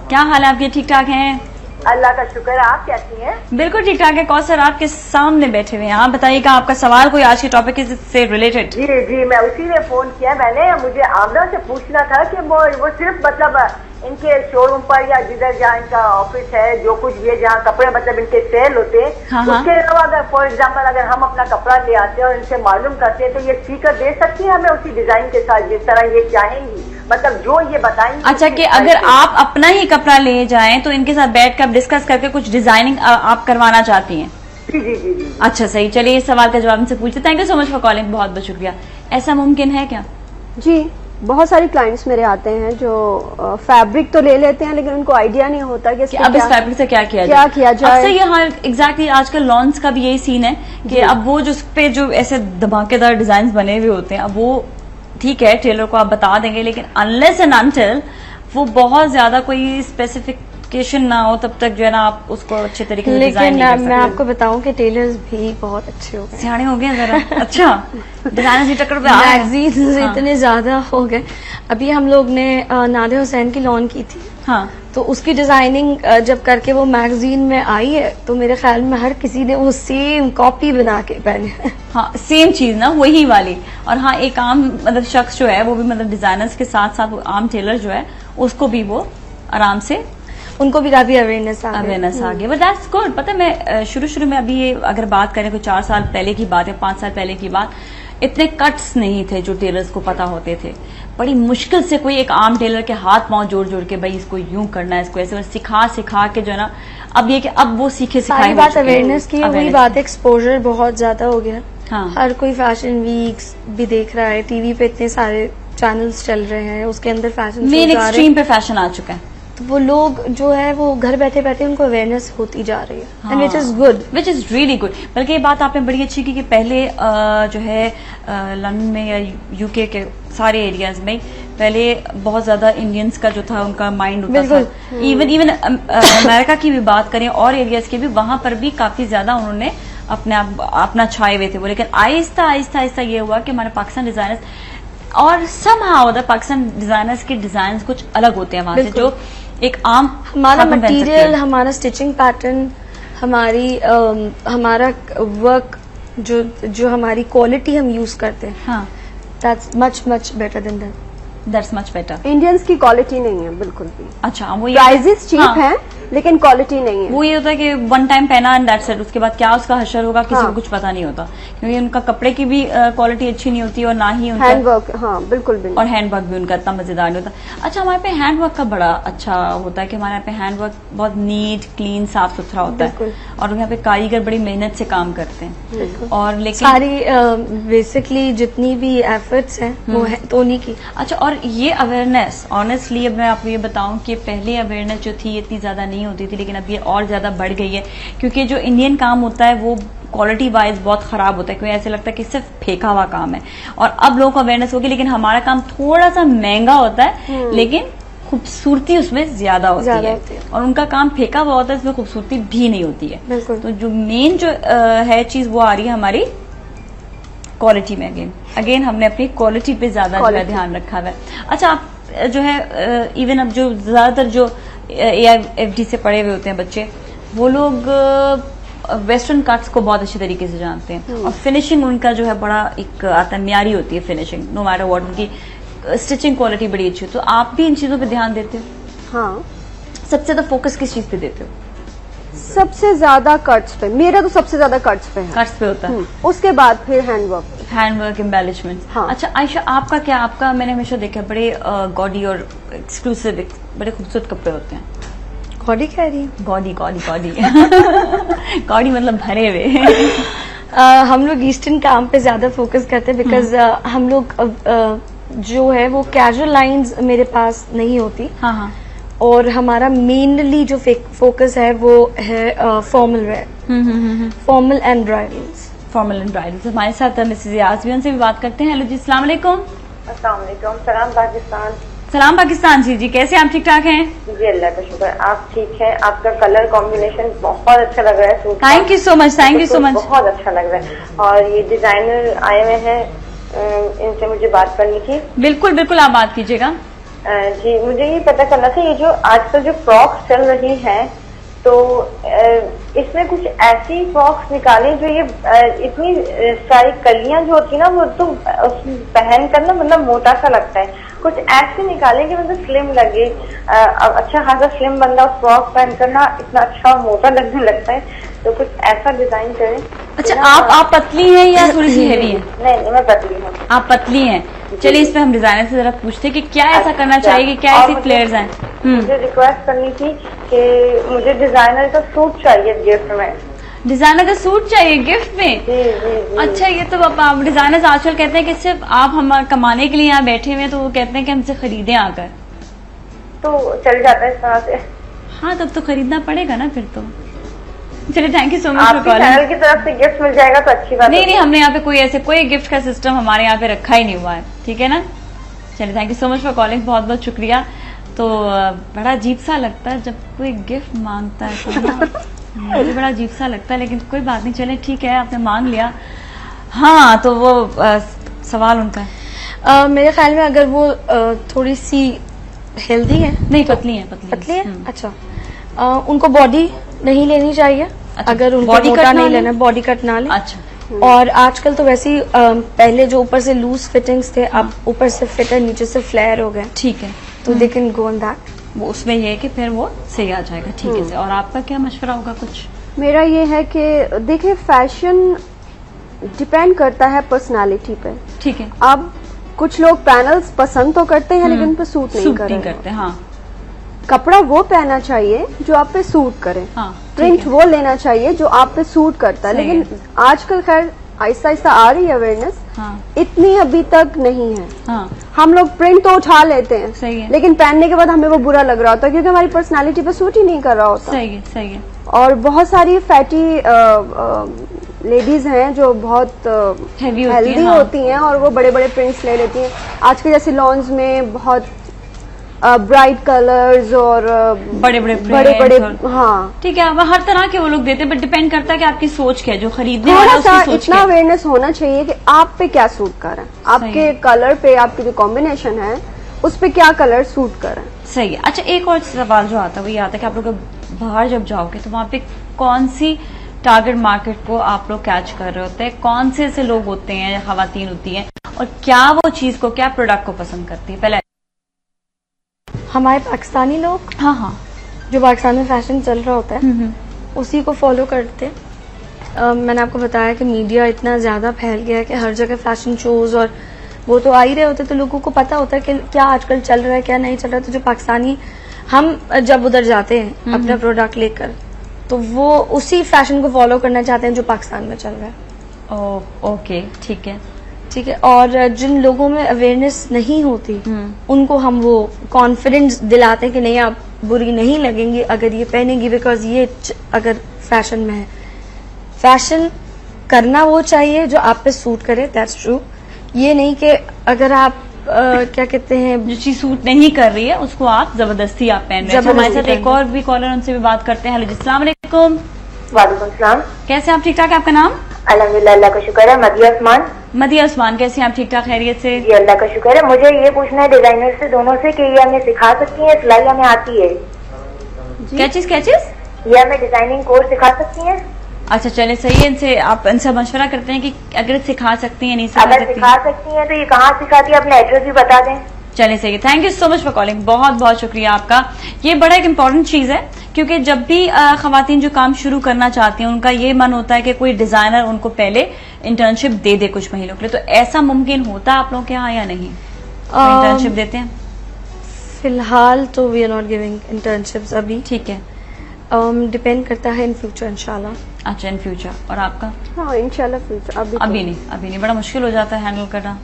क्या हाल है आपके? ठीक ठाक हैं? अल्लाह का शुक्र है। आप कैसी हैं? बिल्कुल ठीक ठाक है। कौसर आपके सामने बैठे हुए हैं, आप बताइएगा आपका सवाल कोई आज के टॉपिक से रिलेटेड? जी जी, मैं उसी ने फोन किया। मैंने मुझे आमना से पूछना था कि वो सिर्फ मतलब इनके शोरूम पर या जिधर जहाँ इनका ऑफिस है, जो कुछ ये जहाँ कपड़े मतलब इनके सेल होते हैं, हाँ। उसके अलावा अगर फॉर एग्जाम्पल अगर हम अपना कपड़ा ले आते हैं और इनसे मालूम करते हैं तो ये स्टीकर दे सकती है हमें उसी डिजाइन के साथ जिस तरह ये चाहेंगी, मतलब जो ये बताएंगी। अच्छा, कि अगर आप अपना ही कपड़ा ले जाएं तो इनके साथ बैठ कर डिस्कस करके कुछ डिजाइनिंग आप करवाना चाहती हैं? जी जी जी जी। अच्छा सही, चलिए इस सवाल का जवाब इनसे पूछते। Thank you so much for calling, बहुत बहुत शुक्रिया। ऐसा मुमकिन है क्या? जी, बहुत सारे क्लाइंट्स मेरे आते हैं जो फैब्रिक तो ले लेते हैं लेकिन उनको आइडिया नहीं होता कि अब इस फैब्रिक से क्या किया जाए। अक्सर ये हाँ एग्जैक्टली आजकल लॉन्स का भी यही सीन है कि अब वो जो उस पे जो ऐसे धमाकेदार डिजाइन बने हुए होते हैं, अब वो ठीक है टेलर को आप बता देंगे, लेकिन अनलेस एंड अनटिल वो बहुत ज्यादा कोई स्पेसिफिकेशन ना हो तब तक जो है ना आप उसको अच्छे तरीके से डिजाइन नहीं कर सकते। मैं आपको बताऊं कि टेलर्स भी बहुत अच्छे हो गए, सियाने हो गए जरा। अच्छा, डिजाइनर्स की टक्कर पे आ गए। मैगजीन्स इतने ज्यादा हो गए। अभी हम लोग ने नादिया हुसैन की लॉन की थी, हाँ, तो उसकी डिजाइनिंग जब करके वो मैगजीन में आई है तो मेरे ख्याल में हर किसी ने वो सेम कॉपी बना के पहने है। हाँ, सेम चीज ना, वही वाली। और हाँ, एक आम मतलब शख्स जो है वो भी मतलब डिजाइनर्स के साथ साथ वो आम टेलर जो है उसको भी वो आराम से उनको भी काफी अवेयरनेस आ गया। But that's good. पता है मैं शुरू में अभी ये अगर बात करें कोई 4 साल पहले की बात है, 5 साल पहले की बात, इतने कट्स नहीं थे जो टेलर्स को पता होते थे। बड़ी मुश्किल से कोई एक आम टेलर के हाथ पांव जोड़ के भाई इसको यूं करना है, इसको ऐसे सिखा के जो है ना, अब ये कि अब वो सिखाई बात अवेयरनेस की है, वही बात एक्सपोजर बहुत ज्यादा हो गया। हाँ, हर कोई फैशन वीक्स भी देख रहा है, टीवी पे इतने सारे चैनल्स चल रहे हैं, उसके अंदर फैशन मेन एक्सट्रीम पे फैशन आ चुका है। तो वो लोग जो है वो घर बैठे बैठे उनको अवेयरनेस होती जा रही है, and which is good, which is really good. बल्कि ये बात आपने बड़ी अच्छी की कि पहले जो है लंदन में या यूके के सारे एरियाज में पहले बहुत ज्यादा इंडियंस का जो था उनका माइंड होता था। इवन अमेरिका की भी बात करें और एरियाज की भी, वहां पर भी काफी ज्यादा उन्होंने अपना छाए हुए थे वो। लेकिन आहिस्ता आहिस्ता ये हुआ कि हमारे पाकिस्तान डिजाइनर्स और समहाउ द पाकिस्तान डिजाइनर्स के डिजाइन कुछ अलग होते हैं वहां से, जो एक आम हमारा मटेरियल, हमारा स्टिचिंग पैटर्न, हमारा वर्क, जो हमारी क्वालिटी हम यूज करते हैं, हाँ, that's much better than that. That's much better. Indians की क्वालिटी नहीं है बिल्कुल भी। अच्छा, वो प्राइजेस चीप हैं लेकिन क्वालिटी नहीं है। वो ये होता है कि वन टाइम पहना एंड दैट्स इट, उसके बाद क्या उसका हशर होगा किसी को कुछ पता नहीं होता, क्योंकि उनका कपड़े की भी क्वालिटी अच्छी नहीं होती और ना ही उनका हैंडवर्क, हाँ बिल्कुल भी, और हैंडवर्क भी उनका इतना मजेदार नहीं होता। अच्छा, हमारे पे हैंडवर्क का बड़ा अच्छा होता है कि हमारे यहाँ पे हैंडवर्क बहुत नीट क्लीन साफ सुथरा होता है और यहाँ पे कारीगर बड़ी मेहनत से काम करते हैं। और लेकिन सारी बेसिकली जितनी भी एफर्ट्स हैं वो है तो उन्हीं की। अच्छा, और ये अवेयरनेस ऑनेस्टली अब मैं आपको ये बताऊं कि पहले अवेयरनेस जो थी इतनी ज्यादा नहीं होती थी, लेकिन अब ये और ज्यादा बढ़ गई है, क्योंकि जो इंडियन काम होता है वो क्वालिटी वाइज बहुत खराब होता है, क्योंकि ऐसे लगता है कि सिर्फ फेंका हुआ काम है। और अब लोगों को अवेयरनेस होगी, लेकिन हमारा काम थोड़ा सा महंगा होता है लेकिन खूबसूरती उसमें ज्यादा होती है, और उनका काम फेंका हुआ होता है, इसमें खूबसूरती भी नहीं होती है। तो जो मेन जो है चीज वो आ रही है हमारी क्वालिटी में। अगेन हमने अपनी क्वालिटी पे ज्यादा जो है ध्यान रखा हुआ है। अच्छा, आप जो है इवन अब जो ज्यादातर जो AIFD से पढ़े हुए होते हैं बच्चे, वो लोग वेस्टर्न कट्स को बहुत अच्छे तरीके से जानते हैं, और फिनिशिंग उनका जो है बड़ा एक आता है, म्यारी होती है फिनिशिंग, नो मैटर व्हाट, उनकी स्टिचिंग क्वालिटी बड़ी अच्छी है। तो आप भी इन चीजों पे ध्यान देते हो? हाँ। सबसे ज्यादा फोकस किस चीज पे देते हो? सबसे ज्यादा कट्स पे, मेरा तो सबसे ज्यादा कट्स पे है। कट्स पे होता है, उसके बाद फिर हैंडवर्क एम्बेलिशमेंट। हाँ। अच्छा आयशा, आपका क्या? आपका मैंने हमेशा देखा बड़े गॉडी और एक्सक्लूसिव बड़े खूबसूरत कपड़े होते हैं। गॉडी कह रही है? गॉडी गॉडी मतलब भरे हुए। हम लोग ईस्टर्न काम पे ज्यादा फोकस करते हैं, बिकॉज हम लोग जो है वो कैजुअल लाइंस मेरे पास नहीं होती। हाँ। और हमारा मेनली जो फोकस है वो है formal wear, formal and bridals. हमारे साथ मिसेज याज भी, उनसे भी बात करते हैं। हेलो जी, अस्सलाम वालेकुम। अस्सलाम वालेकुम। सलाम पाकिस्तान। सलाम पाकिस्तान जी कैसे आप ठीक ठाक हैं? जी अल्लाह का शुक्र, आप ठीक हैं। आपका कलर कॉम्बिनेशन बहुत अच्छा लग रहा है suit. Thank you so much, thank you so much. बहुत अच्छा लग रहा है। और ये डिजाइनर आए हुए हैं, इनसे मुझे बात करनी थी। बिल्कुल बिल्कुल, आप बात कीजिएगा। जी मुझे ये पता करना था, ये जो आजकल जो फ्रॉक्स चल रही हैं तो इसमें कुछ ऐसी फ्रॉक्स निकालें जो ये इतनी सारी कलियां जो होती है ना वो तो पहन कर ना मतलब मोटा सा लगता है। कुछ ऐसे निकालें कि मतलब स्लिम लगे। अच्छा खासा स्लिम बंदा फ्रॉक पहन कर ना इतना अच्छा मोटा लगने लगता है, तो कुछ ऐसा डिजाइन करें। अच्छा आप पतली हैं या थोड़ी सी हैवी हैं? नहीं मैं पतली हूँ। आप पतली हैं, चलिए इस पे हम डिजाइनर से जरा पूछते हैं कि क्या ऐसा करना चाहिए कि क्या ऐसी फ्लेयर्स हैं। मुझे रिक्वेस्ट करनी थी कि मुझे डिजाइनर का सूट चाहिए गिफ्ट में। डिजाइनर का सूट चाहिए गिफ्ट में? जी जी जी। अच्छा, ये तो आप डिजाइनर्स आजकल कहते हैं कि सिर्फ आप हम कमाने के लिए यहाँ बैठे हुए हैं, तो वो कहते हैं कि हमसे खरीदें आकर, तो चल जाता है इस तरह से। हाँ तब तो खरीदना पड़ेगा ना फिर तो। चलिए thank you so much for आपके कॉलिंग। चैनल की तरफ से गिफ्ट मिल जाएगा तो अच्छी बात। नहीं हमने यहाँ पे कोई गिफ्ट का सिस्टम हमारे यहाँ पे रखा ही नहीं हुआ है, ठीक है ना। चलिए thank you so much for calling, बहुत बहुत शुक्रिया। तो बड़ा अजीब सा लगता है जब कोई गिफ्ट मांगता है तो ना, मुझे बड़ा अजीब सा लगता है, लेकिन कोई बात नहीं, चले ठीक है आपने मांग लिया। हाँ तो वो सवाल उनका है। मेरे ख्याल में अगर वो थोड़ी सी हेल्दी है, नहीं पतली है, पतली है। अच्छा, उनको बॉडी नहीं लेनी चाहिए। अच्छा, अगर उनको बॉडी मोटा कट नहीं ना लेना, बॉडी कट ना ले। अच्छा, और आजकल तो वैसे ही पहले जो ऊपर से लूज फिटिंग्स थे, अब ऊपर से फिट है, नीचे से फ्लेयर हो गए, ठीक है, तो they can go on that. वो उसमें ये है कि फिर वो सही आ जाएगा, ठीक है। और आपका क्या मशवरा होगा कुछ? मेरा ये है कि देखिए फैशन डिपेंड करता है पर्सनालिटी पे। ठीक है, अब कुछ लोग पैनल्स पसंद तो करते हैं लेकिन उन पे सूट नहीं करते। हाँ कपड़ा वो पहनना चाहिए जो आप पे सूट करे। हाँ, प्रिंट वो लेना चाहिए जो आप पे सूट करता है। सही लेकिन आजकल खैर आहिस्ता आहिस्ता आ रही है अवेयरनेस, हाँ इतनी अभी तक नहीं है। हाँ हम लोग प्रिंट तो उठा लेते हैं, सही है, लेकिन पहनने के बाद हमें वो बुरा लग रहा होता है क्योंकि हमारी पर्सनालिटी पे सूट ही नहीं कर रहा होता। सही है, सही है। और बहुत सारी फैटी लेडीज हैं जो बहुत हेल्दी होती हैं और वो बड़े बड़े प्रिंट्स ले लेती हैं। आज के जैसे लॉन्स में बहुत ब्राइट कलर्स और बड़े बड़े हाँ ठीक है, अब हर तरह के वो लोग देते हैं, बट डिपेंड करता है कि आपकी सोच क्या है, जो खरीदने थोड़ा वाला है सा उसकी सोच इतना क्या है। अवेयरनेस होना चाहिए कि आप पे क्या सूट कर रहा है, आपके कलर पे, आपकी जो कॉम्बिनेशन है उस पे क्या कलर सूट कर रहा है। सही है। अच्छा, एक और सवाल जो आता है वो ये आता है कि आप लोग बाहर जब जाओगे तो वहाँ पे कौन सी टारगेट मार्केट को आप लोग कैच कर रहे होते हैं, कौन से ऐसे लोग होते हैं या खवातीन होती हैं, और क्या वो चीज को, क्या प्रोडक्ट को पसंद करती है? पहले हमारे पाकिस्तानी लोग, हाँ जो पाकिस्तान में फैशन चल रहा होता है उसी को फॉलो करते हैं। मैंने आपको बताया कि मीडिया इतना ज्यादा फैल गया है कि हर जगह फैशन शोज और वो तो आ ही रहे होते, तो लोगों को पता होता है कि क्या आजकल चल रहा है क्या नहीं चल रहा है। तो जो पाकिस्तानी, हम जब उधर जाते हैं अपना प्रोडक्ट लेकर, तो वो उसी फैशन को फॉलो करना चाहते हैं जो पाकिस्तान में चल रहा है। ओके, ठीक है, ठीक है। और जिन लोगों में अवेयरनेस नहीं होती उनको हम वो कॉन्फिडेंस दिलाते हैं कि नहीं आप बुरी नहीं लगेंगी अगर ये पहनेंगी, बिकॉज ये अगर फैशन में है। फैशन करना वो चाहिए जो आप पे सूट करे, दैट्स ट्रू। ये नहीं कि अगर आप क्या कहते हैं, जो चीज सूट नहीं कर रही है उसको आप जबरदस्ती आप पहन रहे हैं। हमारे साथ एक और भी कॉलर, उनसे भी बात करते हैं। हेलो जी, अस्सलाम वालेकुम। वालेकुम सलाम। कैसे आप? ठीक ठाक है, आपका नाम? अल्हम्दुलिल्लाह, अल्लाह का शुक्र है। मदिया उस्मान। मदिया उस्मान, कैसे हैं आप? ठीक ठाक, खैरियत से? जी अल्लाह का शुक्र है। मुझे ये पूछना है डिजाइनर से दोनों से कि ये हमें सिखा सकती हैं, सिलाई हमें आती है? क्या चीज? ये हमें डिजाइनिंग कोर्स सिखा सकती हैं? अच्छा चले, सही है। इनसे आप इनसे मशवरा करते हैं कि अगर सिखा सकती हैं, नहीं सिखा अगर सकती सिखा सकती हैं तो ये कहाँ सिखाती है, अपना एड्रेस भी बता दें। चले, सही है। Thank you so much for calling, बहुत बहुत शुक्रिया आपका। ये बड़ा एक इम्पॉर्टेंट चीज है क्योंकि जब भी खवातीन जो काम शुरू करना चाहती हैं उनका ये मन होता है कि कोई डिजाइनर उनको पहले इंटर्नशिप दे दे कुछ महीनों के लिए। तो ऐसा मुमकिन होता है आप लोगों के यहाँ या नहीं? इंटर्नशिप देते हैं? फिलहाल तो we are not giving internships अभी। ठीक है, डिपेंड करता है इन फ्यूचर इंशाल्लाह। अच्छा, इन फ्यूचर। और आपका? हाँ इंशाल्लाह फ्यूचर। अभी नहीं, बड़ा मुश्किल हो जाता है हैंडल करना,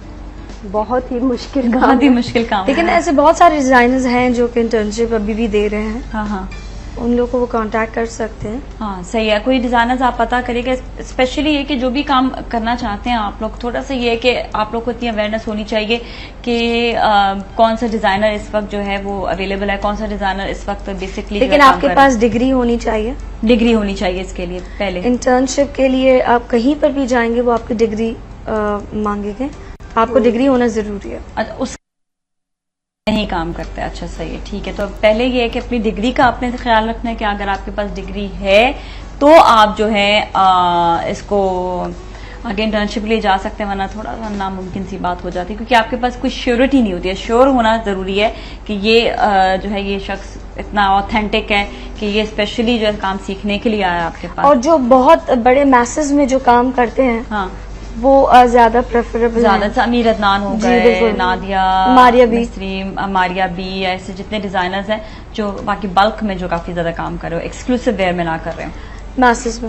बहुत ही मुश्किल काम बहुत ही मुश्किल काम। लेकिन ऐसे बहुत सारे डिजाइनर्स हैं जो कि इंटर्नशिप अभी भी दे रहे हैं। हाँ हाँ, उन लोगों को वो कांटेक्ट कर सकते हैं। हाँ सही है, कोई डिजाइनर्स आप पता करिएगा, स्पेशली ये कि जो भी काम करना चाहते हैं आप लोग, थोड़ा सा ये है कि आप लोग को इतनी अवेयरनेस होनी चाहिए कि कौन सा डिजाइनर इस वक्त जो है वो अवेलेबल है, कौन सा डिजाइनर इस वक्त बेसिकली। लेकिन आपके पास डिग्री होनी चाहिए, डिग्री होनी चाहिए इसके लिए। पहले इंटर्नशिप के लिए आप कहीं पर भी जाएंगे वो आपकी डिग्री मांगेंगे, आपको डिग्री होना जरूरी है। उस नहीं काम करते। अच्छा सही है, ठीक है। तो पहले ये है कि अपनी डिग्री का आपने ख्याल रखना है कि अगर आपके पास डिग्री है तो आप जो है इसको आगे इंटर्नशिप के लिए जा सकते हैं, वरना थोड़ा सा नामुमकिन सी बात हो जाती है, क्योंकि आपके पास कोई श्योरिटी नहीं होती है। श्योर होना जरूरी है कि ये जो है ये शख्स इतना ऑथेंटिक है कि ये स्पेशली जो है काम सीखने के लिए आया है आपके पास। और जो बहुत बड़े मैसेज में जो काम करते हैं, हाँ, वो ज्यादा प्रेफरेबल, ज्यादा अमीर अदनान हो गए, नादिया, मारिया बी, ऐसे जितने डिजाइनर्स हैं जो बाकी बल्क में जो काफी ज्यादा काम कर रहे हो, एक्सक्लूसिव वेयर में ना कर रहे हो, मासेस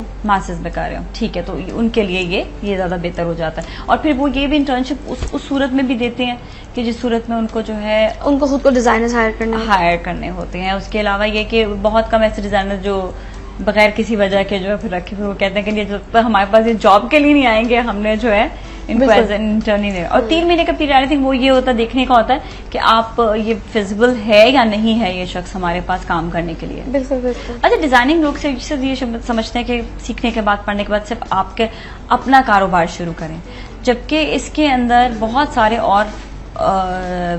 में कर रहे हो, ठीक है। तो उनके लिए ये ज्यादा बेहतर हो जाता है। और फिर वो ये भी इंटर्नशिप उस सूरत में भी देते हैं कि जिस सूरत में उनको जो है उनको खुद को डिजाइनर्स हायर करने होते हैं। उसके अलावा ये कि बहुत कम ऐसे डिजाइनर जो बगैर किसी वजह के जो है फिर रखे, फिर वो कहते हैं कि ये जो हमारे पास ये जॉब के लिए नहीं आएंगे, हमने जो है इनको एज एन इंटर्न ही नहीं। और 3 महीने का पीरियड, आई थिंक वो ये होता है, देखने का होता है कि आप ये फिजिबल है या नहीं है ये शख्स हमारे पास काम करने के लिए। बिल्कुल बिल्कुल। अच्छा, डिजाइनिंग लोग से ये समझते हैं कि सीखने के बाद, पढ़ने के बाद सिर्फ आपके अपना कारोबार शुरू करें, जबकि इसके अंदर बहुत सारे और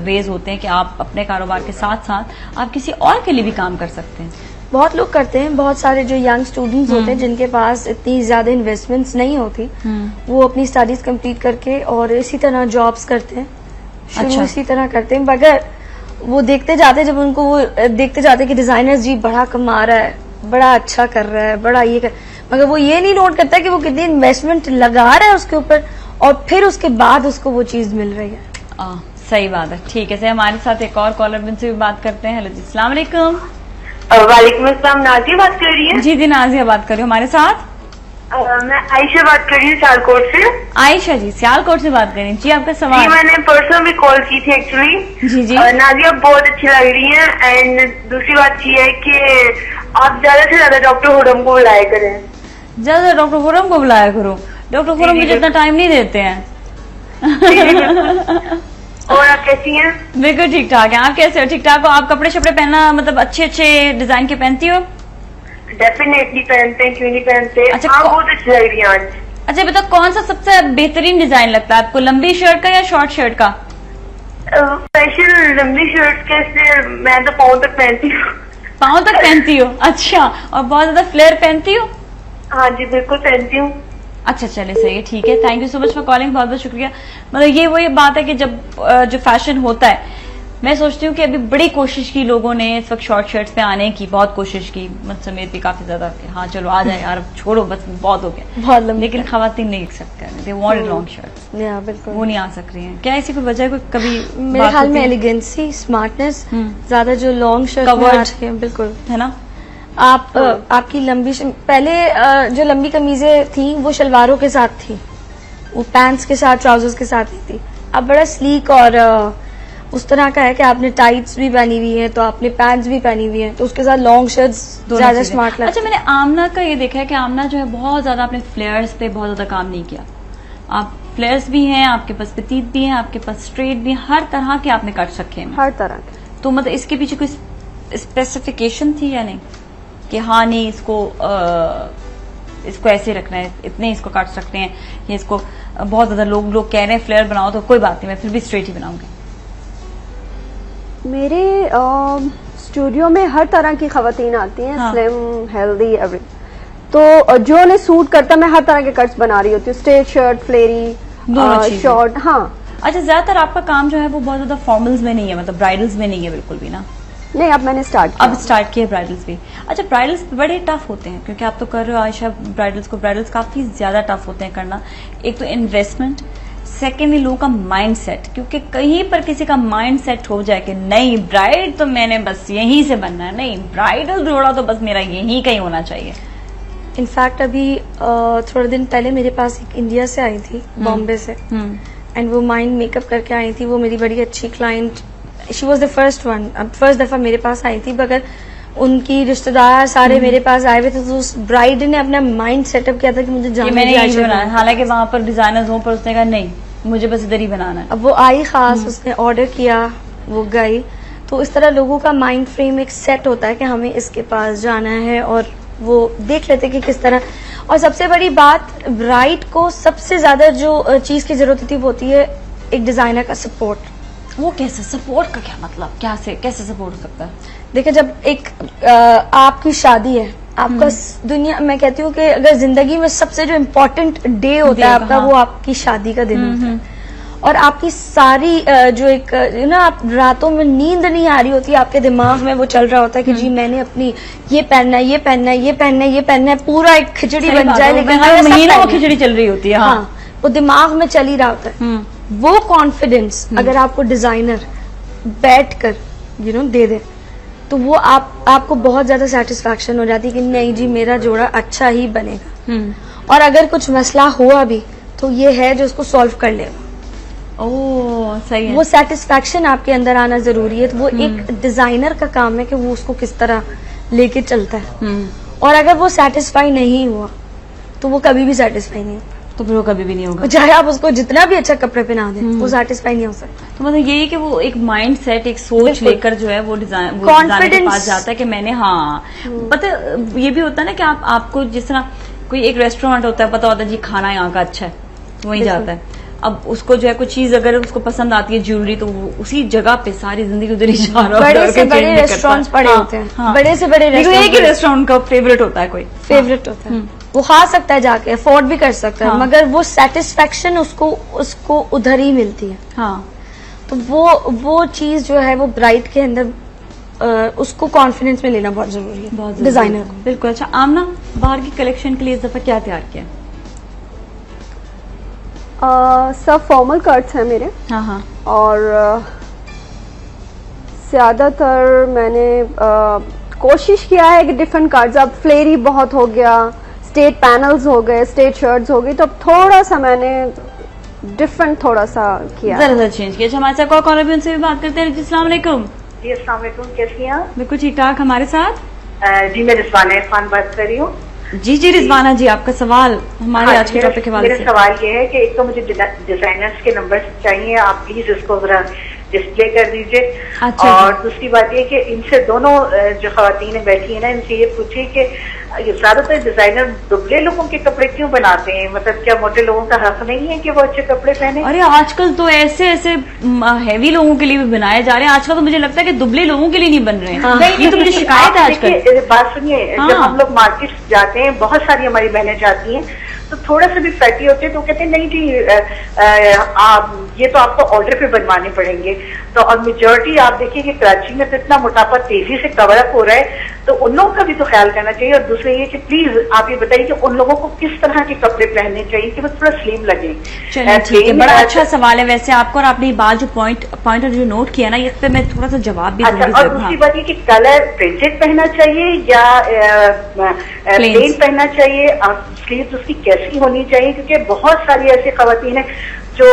वेज होते हैं कि आप अपने कारोबार के साथ साथ आप किसी और के लिए भी काम कर सकते हैं। बहुत लोग करते हैं, बहुत सारे जो यंग स्टूडेंट्स होते हैं जिनके पास इतनी ज्यादा इन्वेस्टमेंट्स नहीं होती, वो अपनी स्टडीज कंप्लीट करके और इसी तरह जॉब्स करते हैं, शुरू इसी तरह करते हैं, मगर वो देखते जाते, जब उनको वो देखते जाते कि डिजाइनर जी बड़ा कमा रहा है, बड़ा अच्छा कर रहा है, बड़ा ये कर, मगर वो ये नहीं नोट करता कि वो कितनी इन्वेस्टमेंट लगा रहा है उसके ऊपर, और फिर उसके बाद उसको वो चीज मिल रही है। सही बात है, ठीक है। हमारे साथ एक और कॉलर से भी बात करते हैं। हेलो जी, अस्सलाम वालेकुम। वालेकुम अस्सलाम, नाजिया बात कर रही है? जी जी, नाजिया बात कर रही हूँ। हमारे साथ मैं आयशा बात कर रही हूँ सियालकोट से। आयशा जी, सियालकोट से बात कर रही हैं जी, आपका सवाल? जी, मैंने परसों भी कॉल की थी एक्चुअली। जी जी। नाजिया बहुत अच्छी लग रही हैं, एंड दूसरी बात ये है कि आप ज्यादा से ज्यादा डॉक्टर हुरम को बुलाया करें। ज्यादा डॉक्टर हुरम को बुलाया करो, डॉक्टर हुरम मुझे इतना टाइम नहीं देते हैं। और आप कैसी हैं? बिल्कुल ठीक ठाक है। आप कैसे हो? ठीक ठाक हो? आप कपड़े शपड़े पहनना मतलब अच्छे अच्छे डिजाइन के पहनती हो? डेफिनेटली पहनते हैं, क्यों नहीं पहनते। अच्छा, हाँ, बहुत अच्छी लग रही है आज। अच्छा बताओ, कौन सा सबसे बेहतरीन डिजाइन लगता है आपको, लंबी शर्ट का या शॉर्ट शर्ट का? स्पेशल लंबी शर्ट कैसे, मैं तो पाँव तक पहनती हूँ। पाँव तक पहनती हो? अच्छा, और बहुत ज्यादा फ्लेयर पहनती हो? हाँ जी, बिल्कुल पहनती हूँ। अच्छा चले, सही है, ठीक है। Thank you so much for calling, बहुत बहुत शुक्रिया। मतलब ये वो ये बात है कि जब जो फैशन होता है, मैं सोचती हूँ कि अभी बड़ी कोशिश की लोगों ने इस वक्त शॉर्ट शर्ट्स पे आने की, बहुत कोशिश की, मुझ समेत भी काफी ज्यादा, हाँ चलो आ जाए यार, छोड़ो बस, बहुत हो गया, बहुत लंबी। लेकिन खवातीन नहीं एक्सेप्ट कर रही, दे वांट लॉन्ग शर्ट्स, बिल्कुल वो नहीं आ सक रही हैं। क्या ऐसी कोई वजह, कोई कभी मेरे ख्याल में एलिगेंसी, स्मार्टनेस, ज्यादा जो लॉन्ग शर्ट, बिल्कुल है ना। आपकी लंबी पहले जो लंबी कमीजें थी वो शलवारों के साथ थी, वो पैंट्स के साथ, ट्राउजर्स के साथ नहीं थी। अब बड़ा स्लीक और उस तरह का है कि आपने टाइट्स भी पहनी हुई है, तो आपने पैंट्स भी पहनी हुई है, तो उसके साथ लॉन्ग शर्ट्स ज्यादा स्मार्ट लगता है। अच्छा, मैंने आमना का ये देखा है कि आमना जो है बहुत ज्यादा अपने फ्लेयर्स पे बहुत ज्यादा काम नहीं किया। आप फ्लेयर्स भी हैं, आपके पास पेटीट भी हैं, आपके पास स्ट्रेट भी, हर तरह के आपने कट रखे हैं, हर तरह के। तो मतलब इसके पीछे कोई स्पेसिफिकेशन थी या नहीं कि हाँ नहीं इसको ऐसे रखना है, इतने इसको काट सकते हैं, ये इसको बहुत ज्यादा लोग कह रहे हैं फ्लेयर बनाओ, तो कोई बात नहीं, मैं फिर भी स्ट्रेट ही बनाऊंगी। मेरे स्टूडियो में हर तरह की खवातीन आती हैं, हाँ। स्लिम, हेल्दी, एवरी, तो जो उन्हें सूट करता, मैं हर तरह के कट्स बना रही होती हूँ, स्ट्रेट शर्ट, फ्लेरी, शॉर्ट। हाँ। अच्छा, ज्यादातर आपका काम जो है वो बहुत ज्यादा फॉर्मल्स में नहीं है, मतलब ब्राइडल्स में नहीं है बिल्कुल भी ना? नहीं, अब मैंने स्टार्ट किया ब्राइडल्स भी। अच्छा, ब्राइडल्स बड़े टफ होते हैं, क्योंकि आप तो कर रहे हो आयशा ब्राइडल्स काफी ज्यादा टफ होते हैं करना। एक तो इन्वेस्टमेंट, सेकेंडली लोगों का माइंड सेट, क्योंकि कहीं पर किसी का माइंड सेट हो जाए कि नहीं ब्राइड तो मैंने बस यहीं से बनना है, नहीं ब्राइडल जोड़ा तो बस मेरा यहीं कहीं होना चाहिए। इनफैक्ट अभी थोड़े दिन पहले मेरे पास एक इंडिया से आई थी, बॉम्बे से, एंड वो माइंड मेकअप करके आई थी। वो मेरी बड़ी अच्छी client, she was the first one, first दफा मेरे पास आई थी, मगर उनकी रिश्तेदार सारे मेरे पास आए हुए थे, तो उस ब्राइड ने अपना माइंड सेटअप किया था कि मुझे कि जाना मैंने है यही बनाना, हालांकि वहां पर डिजाइनर्स हों, पर उसने कहा नहीं मुझे बस इधर ही बनाना है। अब वो आई खास, उसने ऑर्डर किया, वो गई। तो इस तरह लोगों का माइंड फ्रेम एक सेट होता है कि हमें इसके पास जाना है, और वो देख लेते कि किस तरह। और सबसे बड़ी बात, ब्राइड को सबसे ज्यादा जो चीज की जरूरत होती है वो होती है एक डिजाइनर का सपोर्ट। वो कैसे सपोर्ट का क्या मतलब, कैसे सपोर्ट हो सकता है? देखिए, जब एक आपकी शादी है, आपका दुनिया, मैं कहती हूँ कि अगर जिंदगी में सबसे जो इम्पोर्टेंट डे होता है आपका, हाँ। वो आपकी शादी का दिन होता है। और आपकी सारी जो एक ना, आप रातों में नींद नहीं आ रही होती, आपके दिमाग में वो चल रहा होता है कि जी मैंने अपनी ये पहनना है, ये पहनना है, ये पहनना है, ये पहनना है, पूरा एक खिचड़ी बन जाए, लेकिन महीनों वो खिचड़ी चल रही होती है। हाँ, वो दिमाग में चल ही रहा होता है। वो कॉन्फिडेंस अगर आपको डिजाइनर बैठकर दे दे, तो वो आपको बहुत ज्यादा सेटिस्फैक्शन हो जाती है कि नहीं जी मेरा जोड़ा अच्छा ही बनेगा। और अगर कुछ मसला हुआ भी तो ये है जो उसको सॉल्व कर लेगा। ओह सही है। वो सेटिस्फैक्शन आपके अंदर आना जरूरी है। तो वो एक डिजाइनर का काम है कि वो उसको किस तरह लेके चलता है। और अगर वो सेटिस्फाई नहीं हुआ तो वो कभी भी सेटिस्फाई नहीं होता, तो फिर वो कभी भी नहीं होगा, चाहे आप उसको जितना भी अच्छा कपड़े पहना दें, वो सेटिस्फाई नहीं हो सकता। तो मतलब यही है कि वो एक माइंड सेट, एक सोच लेकर जो है वो डिजाइन के पास जाता है कि मैंने, हाँ पता ये भी होता है ना कि आपको जिस तरह कोई एक रेस्टोरेंट होता है, पता होता है जी खाना यहाँ का अच्छा है, तो वहीं जाता है। अब उसको जो है कोई चीज अगर उसको पसंद आती है, ज्वेलरी, तो वो उसी जगह पे सारी जिंदगी उधर ही जा रहा है। बड़े से बड़े रेस्टोरेंट्स पड़े होते हैं, बड़े से बड़े एक ही रेस्टोरेंट का फेवरेट होता है, कोई फेवरेट होता है, वो खा सकता है जाके, अफोर्ड भी कर सकता है, मगर वो सेटिस्फेक्शन उसको उधर ही मिलती है। हाँ, तो वो चीज जो है वो ब्राइड के अंदर उसको कॉन्फिडेंस में लेना बहुत जरूरी है, बहुत डिजाइनर को। बिल्कुल। अच्छा आमना, बाहर की कलेक्शन के लिए इस दफा क्या तैयार किया? सब फॉर्मल कट्स हैं मेरे। हाँ हाँ। और ज्यादातर मैंने कोशिश किया है कि डिफरेंट कार्ड्स, अब फ्लेरी बहुत हो गया, स्टेट पैनल्स हो गए, स्टेट शर्ट्स हो गई, तो अब थोड़ा सा मैंने डिफरेंट थोड़ा सा किया, जरा चेंज किया। हमारे साथ कॉल भी, उनसे भी बात करते हैं। अस्सलाम वालेकुम। जी अस्सलाम वालेकुम, कैसी हैं आप? बिल्कुल ठीक ठाक। हमारे साथ जी मैं रिजवाना खान बात कर रही हूँ। जी रिजवाना जी, आपका सवाल हमारे आज के टॉपिक के बारे में। मेरा सवाल ये है कि एक तो मुझे डिजाइनर्स के नंबर चाहिए, आप प्लीज इसको जरा डिस्प्ले कर दीजिए। अच्छा। और दूसरी बात ये कि इनसे दोनों जो खवातीन बैठी है ना, इनसे ये पूछिए कि ज्यादातर डिजाइनर दुबले लोगों के कपड़े क्यों बनाते हैं? मतलब क्या मोटे लोगों का हक नहीं है कि वो अच्छे कपड़े पहने? अरे आजकल तो ऐसे हैवी लोगों के लिए भी बनाए जा रहे हैं। आजकल तो मुझे लगता है कि दुबले लोगों के लिए नहीं बन रहे हैं। हाँ। ये तो मुझे शिकायत है आजकल। बात सुनिए, हाँ। जब हम लोग मार्केट जाते हैं, बहुत सारी हमारी बहनें जाती हैं, तो थोड़ा सा भी फैटी होते हैं तो कहते हैं नहीं जी ये तो आपको ऑर्डर पे बनवाने पड़ेंगे। तो और मेजोरिटी आप देखिए कि कराची में तो इतना मोटापा तेजी से कवर अप हो रहा है, तो उन लोगों का भी तो ख्याल करना चाहिए। और दूसरा ये कि प्लीज आप ये बताइए कि उन लोगों को किस तरह के कपड़े पहनने चाहिए कि वो थोड़ा स्लिम लगे। चलिए ठीक है, बड़ा अच्छा सवाल है वैसे आपको, और आपने बात जो पॉइंट जो नोट किया ना, इस पे मैं थोड़ा सा जवाब भी दूंगी। अच्छा, और दूसरी बात ये कि कलर प्रिंटेड पहनना चाहिए या प्लेन पहनना चाहिए, और स्लीव्स उसकी कैसी होनी चाहिए? क्योंकि बहुत सारी ऐसी खवातीन हैं जो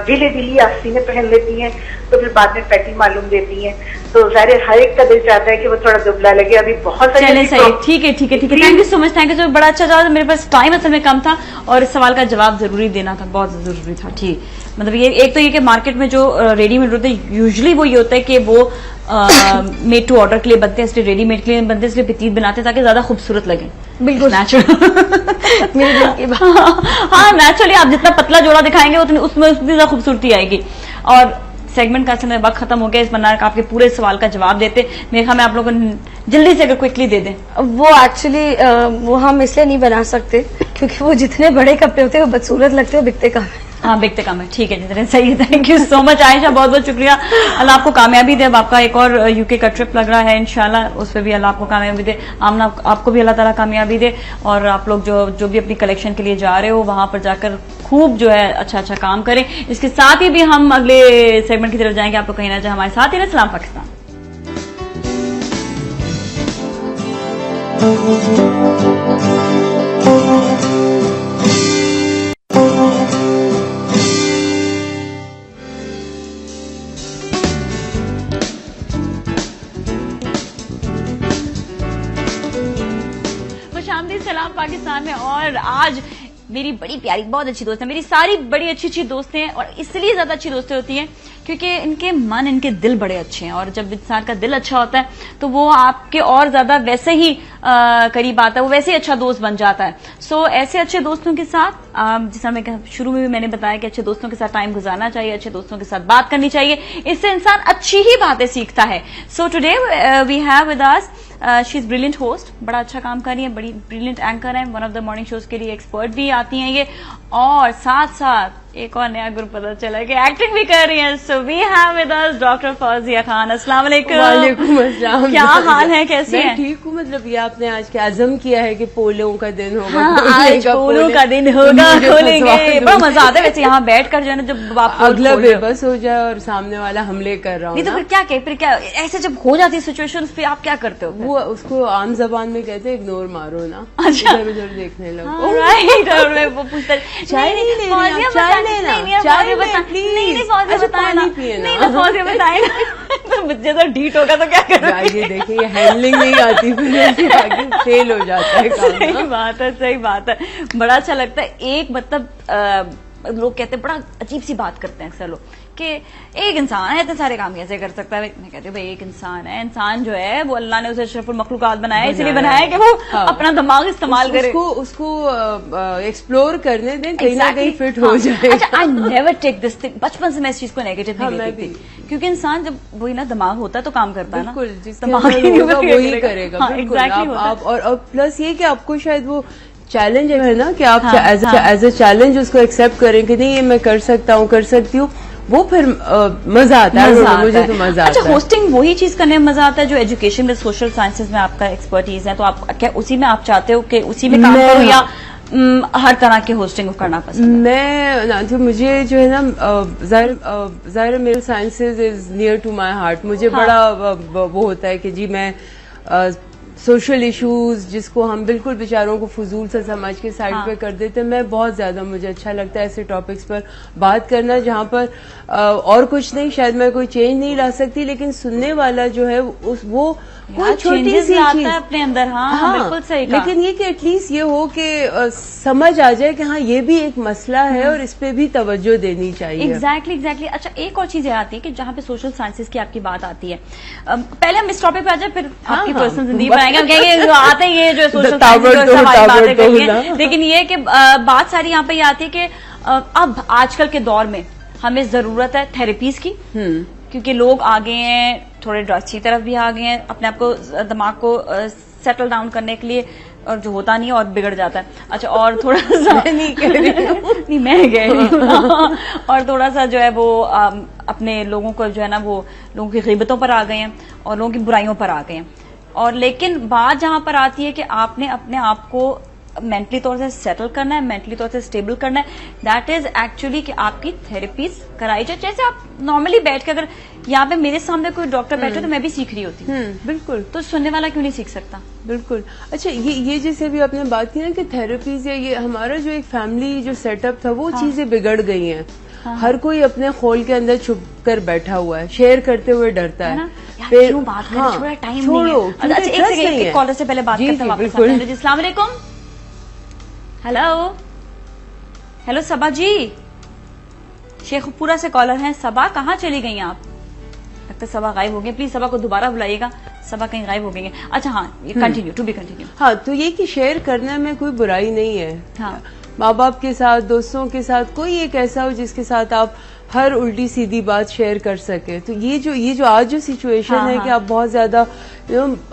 ढीले ढीली आस्तीनें पहन लेती हैं, तो फिर बाद में पैटी मालूम देती हैं। तो ज़ाहिर हर एक का दिल चाहता है कि वो थोड़ा दुबला लगे। अभी बहुत सारी चले सही, ठीक है ठीक है ठीक है, thank you so much, thank you so much. बड़ा अच्छा जवाब, मेरे पास टाइम असल में कम था और इस सवाल का जवाब जरूरी देना था, बहुत जरूरी था। ठीक, मतलब ये एक तो ये कि मार्केट में जो रेडीमेड होते हैं यूजुअली वो ये होता है कि वो मेड टू ऑर्डर के लिए बनते हैं, इसलिए रेडीमेड के लिए बनते हैं, इसलिए petite बनाते हैं ताकि ज्यादा खूबसूरत लगे। बिल्कुल नेचुरल मेरे दिल की बात। हाँ नेचुरली आप जितना पतला जोड़ा दिखाएंगे उतनी उसमें उतनी ज्यादा खूबसूरती आएगी। और सेगमेंट का समय वक्त खत्म हो गया, इस मन्नार का आपके पूरे सवाल का जवाब देते मेरे ख्याल में आप लोगों जल्दी से अगर क्विकली दे दें। वो एक्चुअली वो हम इसलिए नहीं बना सकते क्योंकि वो जितने बड़े कपड़े होते हैं वो बदसूरत लगते हैं, बिकते कम है। हाँ बिकते कम है, ठीक है जितने सही है। Thank you so much Ayesha, बहुत बहुत शुक्रिया। अल्लाह आपको कामयाबी दे। अब आपका एक और यूके का ट्रिप लग रहा है इंशाल्लाह, उस पर भी अल्लाह आपको कामयाबी दे। आमना आपको भी अल्लाह ताला कामयाबी दे। और आप लोग जो भी अपनी कलेक्शन के लिए जा रहे हो वहां पर जाकर खूब जो है अच्छा अच्छा काम करें। इसके साथ ही भी हम अगले सेगमेंट की तरफ जाएंगे। आप लोग कहीं ना जाए हमारे साथ ही रहे। सलाम पाकिस्तान। खुशामदीद सलाम पाकिस्तान में। और आज मेरी बड़ी प्यारी बहुत अच्छी दोस्त है, मेरी सारी बड़ी अच्छी अच्छी दोस्तें हैं और इसलिए ज्यादा अच्छी दोस्तें होती हैं क्योंकि इनके मन इनके दिल बड़े अच्छे हैं और जब इंसान का दिल अच्छा होता है तो वो आपके और ज्यादा वैसे ही करीब आता है, वो वैसे ही अच्छा दोस्त बन जाता है। सो ऐसे अच्छे दोस्तों के साथ जिस तरह शुरू में भी मैंने बताया कि अच्छे दोस्तों के साथ टाइम गुजारना चाहिए, अच्छे दोस्तों के साथ बात करनी चाहिए, इससे इंसान अच्छी ही बातें सीखता है। So today we have with us she is brilliant host, बड़ा अच्छा काम कर रही है, बड़ी ब्रिलियंट एंकर है, one of the morning shows के लिए एक्सपर्ट भी आती हैं ये, और साथ साथ एक और नया ग्रुप पता चला है कि एक्टिंग भी कर रही है। So we have with us doctor Fauzia Khan. अस्सलाम वालेकुम। वालेकुम अस्सलाम। क्या हाल है, कैसी है? ठीक हूँ। मतलब ये आपने आज के आज़म किया है कि पोलों का दिन होगा। हाँ, आज पोलो का दिन होगा, खोलेंगे। बड़ा मजा आता है वैसे यहाँ बैठ कर जो है ना, जब आप अगला बेबस हो जाए और सामने वाला हमले कर रहा हो। नहीं तो फिर क्या कहे, फिर क्या ऐसे जब हो जाती है सिचुएशन फिर आप क्या करते हो? वो उसको आम जबान में कहते हैं इग्नोर मारो ना। अच्छा, इधर उधर देखने लगो। राइट। और मैं वो पूछता चाय नहीं लेना, चाय लेना, नहीं मुझे तो ढीठ होगा तो क्या करोगे? ये देखिए, ये हैंडलिंग नहीं आती फिर आगे फेल हो जाता है काम। सही बात है, सही बात है। बड़ा अच्छा लगता है। एक मतलब लोग कहते हैं, बड़ा अजीब सी बात करते हैं अक्सर लोग कि एक इंसान है इतने सारे काम कैसे कर सकता है। मैं कहती हूँ भाई एक इंसान है, इंसान जो है वो अल्लाह ने उसे अशरफुल मखलूकात बनाया, इसलिए बनाया है कि वो अपना दिमाग इस्तेमाल करे, उसको एक्सप्लोर करने दें, कहीं ना कहीं फिट हो जाए। अच्छा, I never take this thing, बचपन से मैं इस चीज को नेगेटिव नहीं लेती थी, क्योंकि इंसान जब वही ना दिमाग होता है तो काम करता है ना, दिमाग वही करेगा। और प्लस ये कि आपको शायद वो चैलेंज है ना कि आप एज ए चैलेंज उसको एक्सेप्ट करें कि नहीं ये मैं कर सकता हूँ, कर सकती हूँ, वो फिर मजा आता है। मुझे तो मजा आता है। अच्छा, होस्टिंग वही चीज करने में मजा आता है जो एजुकेशन में, सोशल साइंसेज में आपका एक्सपर्टीज है, तो आप क्या उसी में आप चाहते हो कि उसी में काम करो या हर तरह के होस्टिंग करना पसंद है? मैं तो मुझे जो है ना जाहिर मेरे sciences is near to my heart. मुझे बड़ा वो होता है कि जी मैं सोशल इश्यूज जिसको हम बिल्कुल बेचारों को फजूल से समझ के साइड पे कर देते हैं, मैं बहुत ज्यादा मुझे अच्छा लगता है ऐसे टॉपिक्स पर बात करना जहाँ पर और कुछ नहीं, शायद मैं कोई चेंज नहीं ला सकती, लेकिन सुनने वाला जो है वो छोटी सी चीज अपने अंदर। हाँ, बिल्कुल सही कहा। लेकिन ये कि एटलीस्ट ये हो कि समझ आ जाए कि हाँ ये भी एक मसला है और इस पे भी तवज्जो देनी चाहिए। एग्जैक्टली। अच्छा, एक और चीज आती है कि जहाँ पे सोशल साइंसेज की आपकी बात आती है, पहले हम इस टॉपिक पे आ जाए, फिर आपकी पर्सनल जिंदगी बनाएंगे, हम कहेंगे आते ही ये जो सोशल साइंसेज बातें करेंगे। लेकिन ये कि बात सारी यहाँ पे ये आती है कि अब आजकल के दौर में हमें जरूरत है थेरेपीज की, क्योंकि लोग आ गए हैं, थोड़े ड्रग्स की तरफ भी आ गए हैं, अपने आप को दिमाग को सेटल डाउन करने के लिए, और जो होता नहीं है और बिगड़ जाता है। अच्छा, और थोड़ा सा नहीं कह रही नहीं, मैं कह रही हूँ और थोड़ा सा जो है वो अपने लोगों को जो है ना वो लोगों की ग़ीबतों पर आ गए हैं और लोगों की बुराइयों पर आ गए हैं। और लेकिन बात जहां पर आती है कि आपने अपने आप को मेंटली तौर से सेटल करना है, मेंटली तौर से स्टेबल करना है, दैट इज एक्चुअली कि आपकी थेरेपीज कराई जाए। जैसे आप नॉर्मली बैठ के, अगर यहाँ पे मेरे सामने कोई डॉक्टर बैठे तो मैं भी सीख रही होती हूँ, बिल्कुल, तो सुनने वाला क्यों नहीं सीख सकता? बिल्कुल। अच्छा, ये जैसे भी आपने बात की ना कि थेरेपीज या ये हमारा जो एक फैमिली जो सेटअप था वो चीजें बिगड़ गई हैं। हर कोई अपने खोल के अंदर छुप कर बैठा हुआ है, शेयर करते हुए डरता है। फिर बात करें, टाइम नहीं है। अच्छा, एक कॉलर से पहले बात करते हैं, अस्सलाम वालेकुम। हेलो सबा जी, शेखपुरा से कॉलर हैं। सबा, कहाँ चली गई आप? लगता है सबा गायब हो गई। प्लीज सबा को दोबारा बुलाइएगा, सबा कहीं गायब हो गई है। अच्छा, हाँ, कंटिन्यू, टू बी कंटिन्यू। हाँ, तो ये कि शेयर करने में कोई बुराई नहीं है। हाँ, माँ बाप के साथ, दोस्तों के साथ, कोई एक ऐसा हो जिसके साथ आप हर उल्टी सीधी बात शेयर कर सके। तो ये जो आज जो सिचुएशन है कि आप बहुत ज्यादा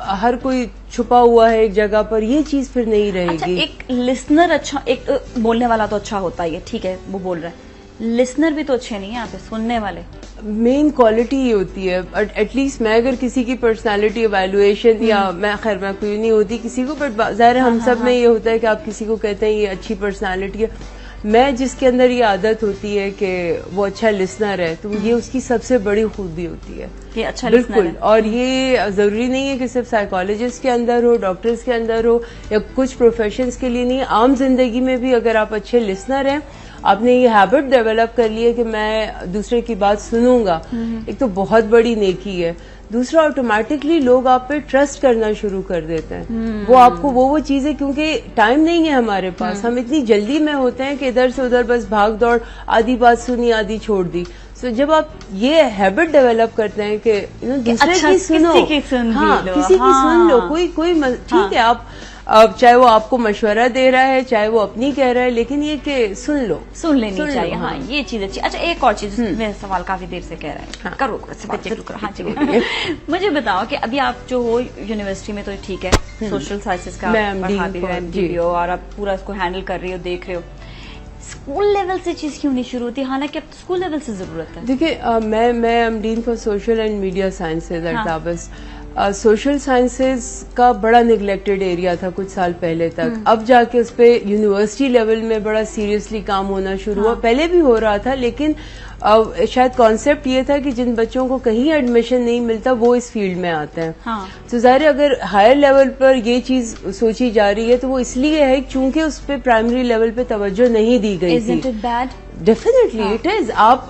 हर कोई छुपा हुआ है एक जगह पर, ये चीज फिर नहीं रहेगी। अच्छा, एक लिसनर अच्छा, एक बोलने वाला तो अच्छा होता है, ठीक है, वो बोल रहा है, लिसनर भी तो अच्छे नहीं है यहाँ पे, सुनने वाले। मेन क्वालिटी ये होती है, एटलीस्ट मैं अगर किसी की पर्सनालिटी इवैल्यूएशन या मैं कोई नहीं होती किसी को, बट जाहिर हम सब में ये होता है कि आप किसी को कहते हैं ये अच्छी पर्सनालिटी है। मैं जिसके अंदर ये आदत होती है कि वो अच्छा लिसनर है, तो ये उसकी सबसे बड़ी खूबी होती है कि अच्छा बिल्कुल। और ये जरूरी नहीं है कि सिर्फ साइकोलॉजिस्ट के अंदर हो, डॉक्टर्स के अंदर हो, या कुछ प्रोफेशंस के लिए नहीं, आम जिंदगी में भी अगर आप अच्छे लिसनर हैं, आपने ये हैबिट डेवलप कर ली है कि मैं दूसरे की बात सुनूंगा, एक तो बहुत बड़ी नेकी है। दूसरा ऑटोमेटिकली लोग आप पे ट्रस्ट करना शुरू कर देते हैं। वो आपको वो चीजें, क्योंकि टाइम नहीं है हमारे पास, हम इतनी जल्दी में होते हैं कि इधर से उधर बस भाग दौड़, आधी बात सुनी आधी छोड़ दी। सो जब आप ये हैबिट डेवलप करते हैं कि दूसरे अच्छा, की सुनो, किसी की सुन भी लो, किसी की सुन लो, कोई ठीक है, आप चाहे वो आपको मशवरा दे रहा है, चाहे वो अपनी कह रहा है, लेकिन ये कि सुन लेनी चाहिए। हाँ, ये चीज अच्छी। अच्छा, एक और चीज, मेरा सवाल काफी देर से कह रहा है। हाँ, करो हाँ चलिए। मुझे बताओ कि अभी आप जो हो यूनिवर्सिटी में, तो ठीक है, सोशल साइंसेज का पढ़ा भी हो, MD हो, और आप पूरा इसको हैंडल कर रही हो, देख रहे हो। स्कूल लेवल से चीज क्यों नहीं शुरू होती, हालांकि अब स्कूल लेवल से जरूरत है? देखिए, मैं am dean for social and media sciences at Dabs. Social sciences का बड़ा निगलेक्टेड एरिया था कुछ साल पहले तक। अब जाके उस पे यूनिवर्सिटी लेवल में बड़ा सीरियसली काम होना शुरू हुआ। पहले भी हो रहा था, लेकिन शायद कॉन्सेप्ट ये था कि जिन बच्चों को कहीं एडमिशन नहीं मिलता वो इस फील्ड में आते हैं। तो जाहिर अगर हायर लेवल पर ये चीज सोची जा रही है तो वो इसलिए है क्योंकि उस पे प्राइमरी लेवल पे तवज्जो नहीं दी गई थी। Definitely it is. आप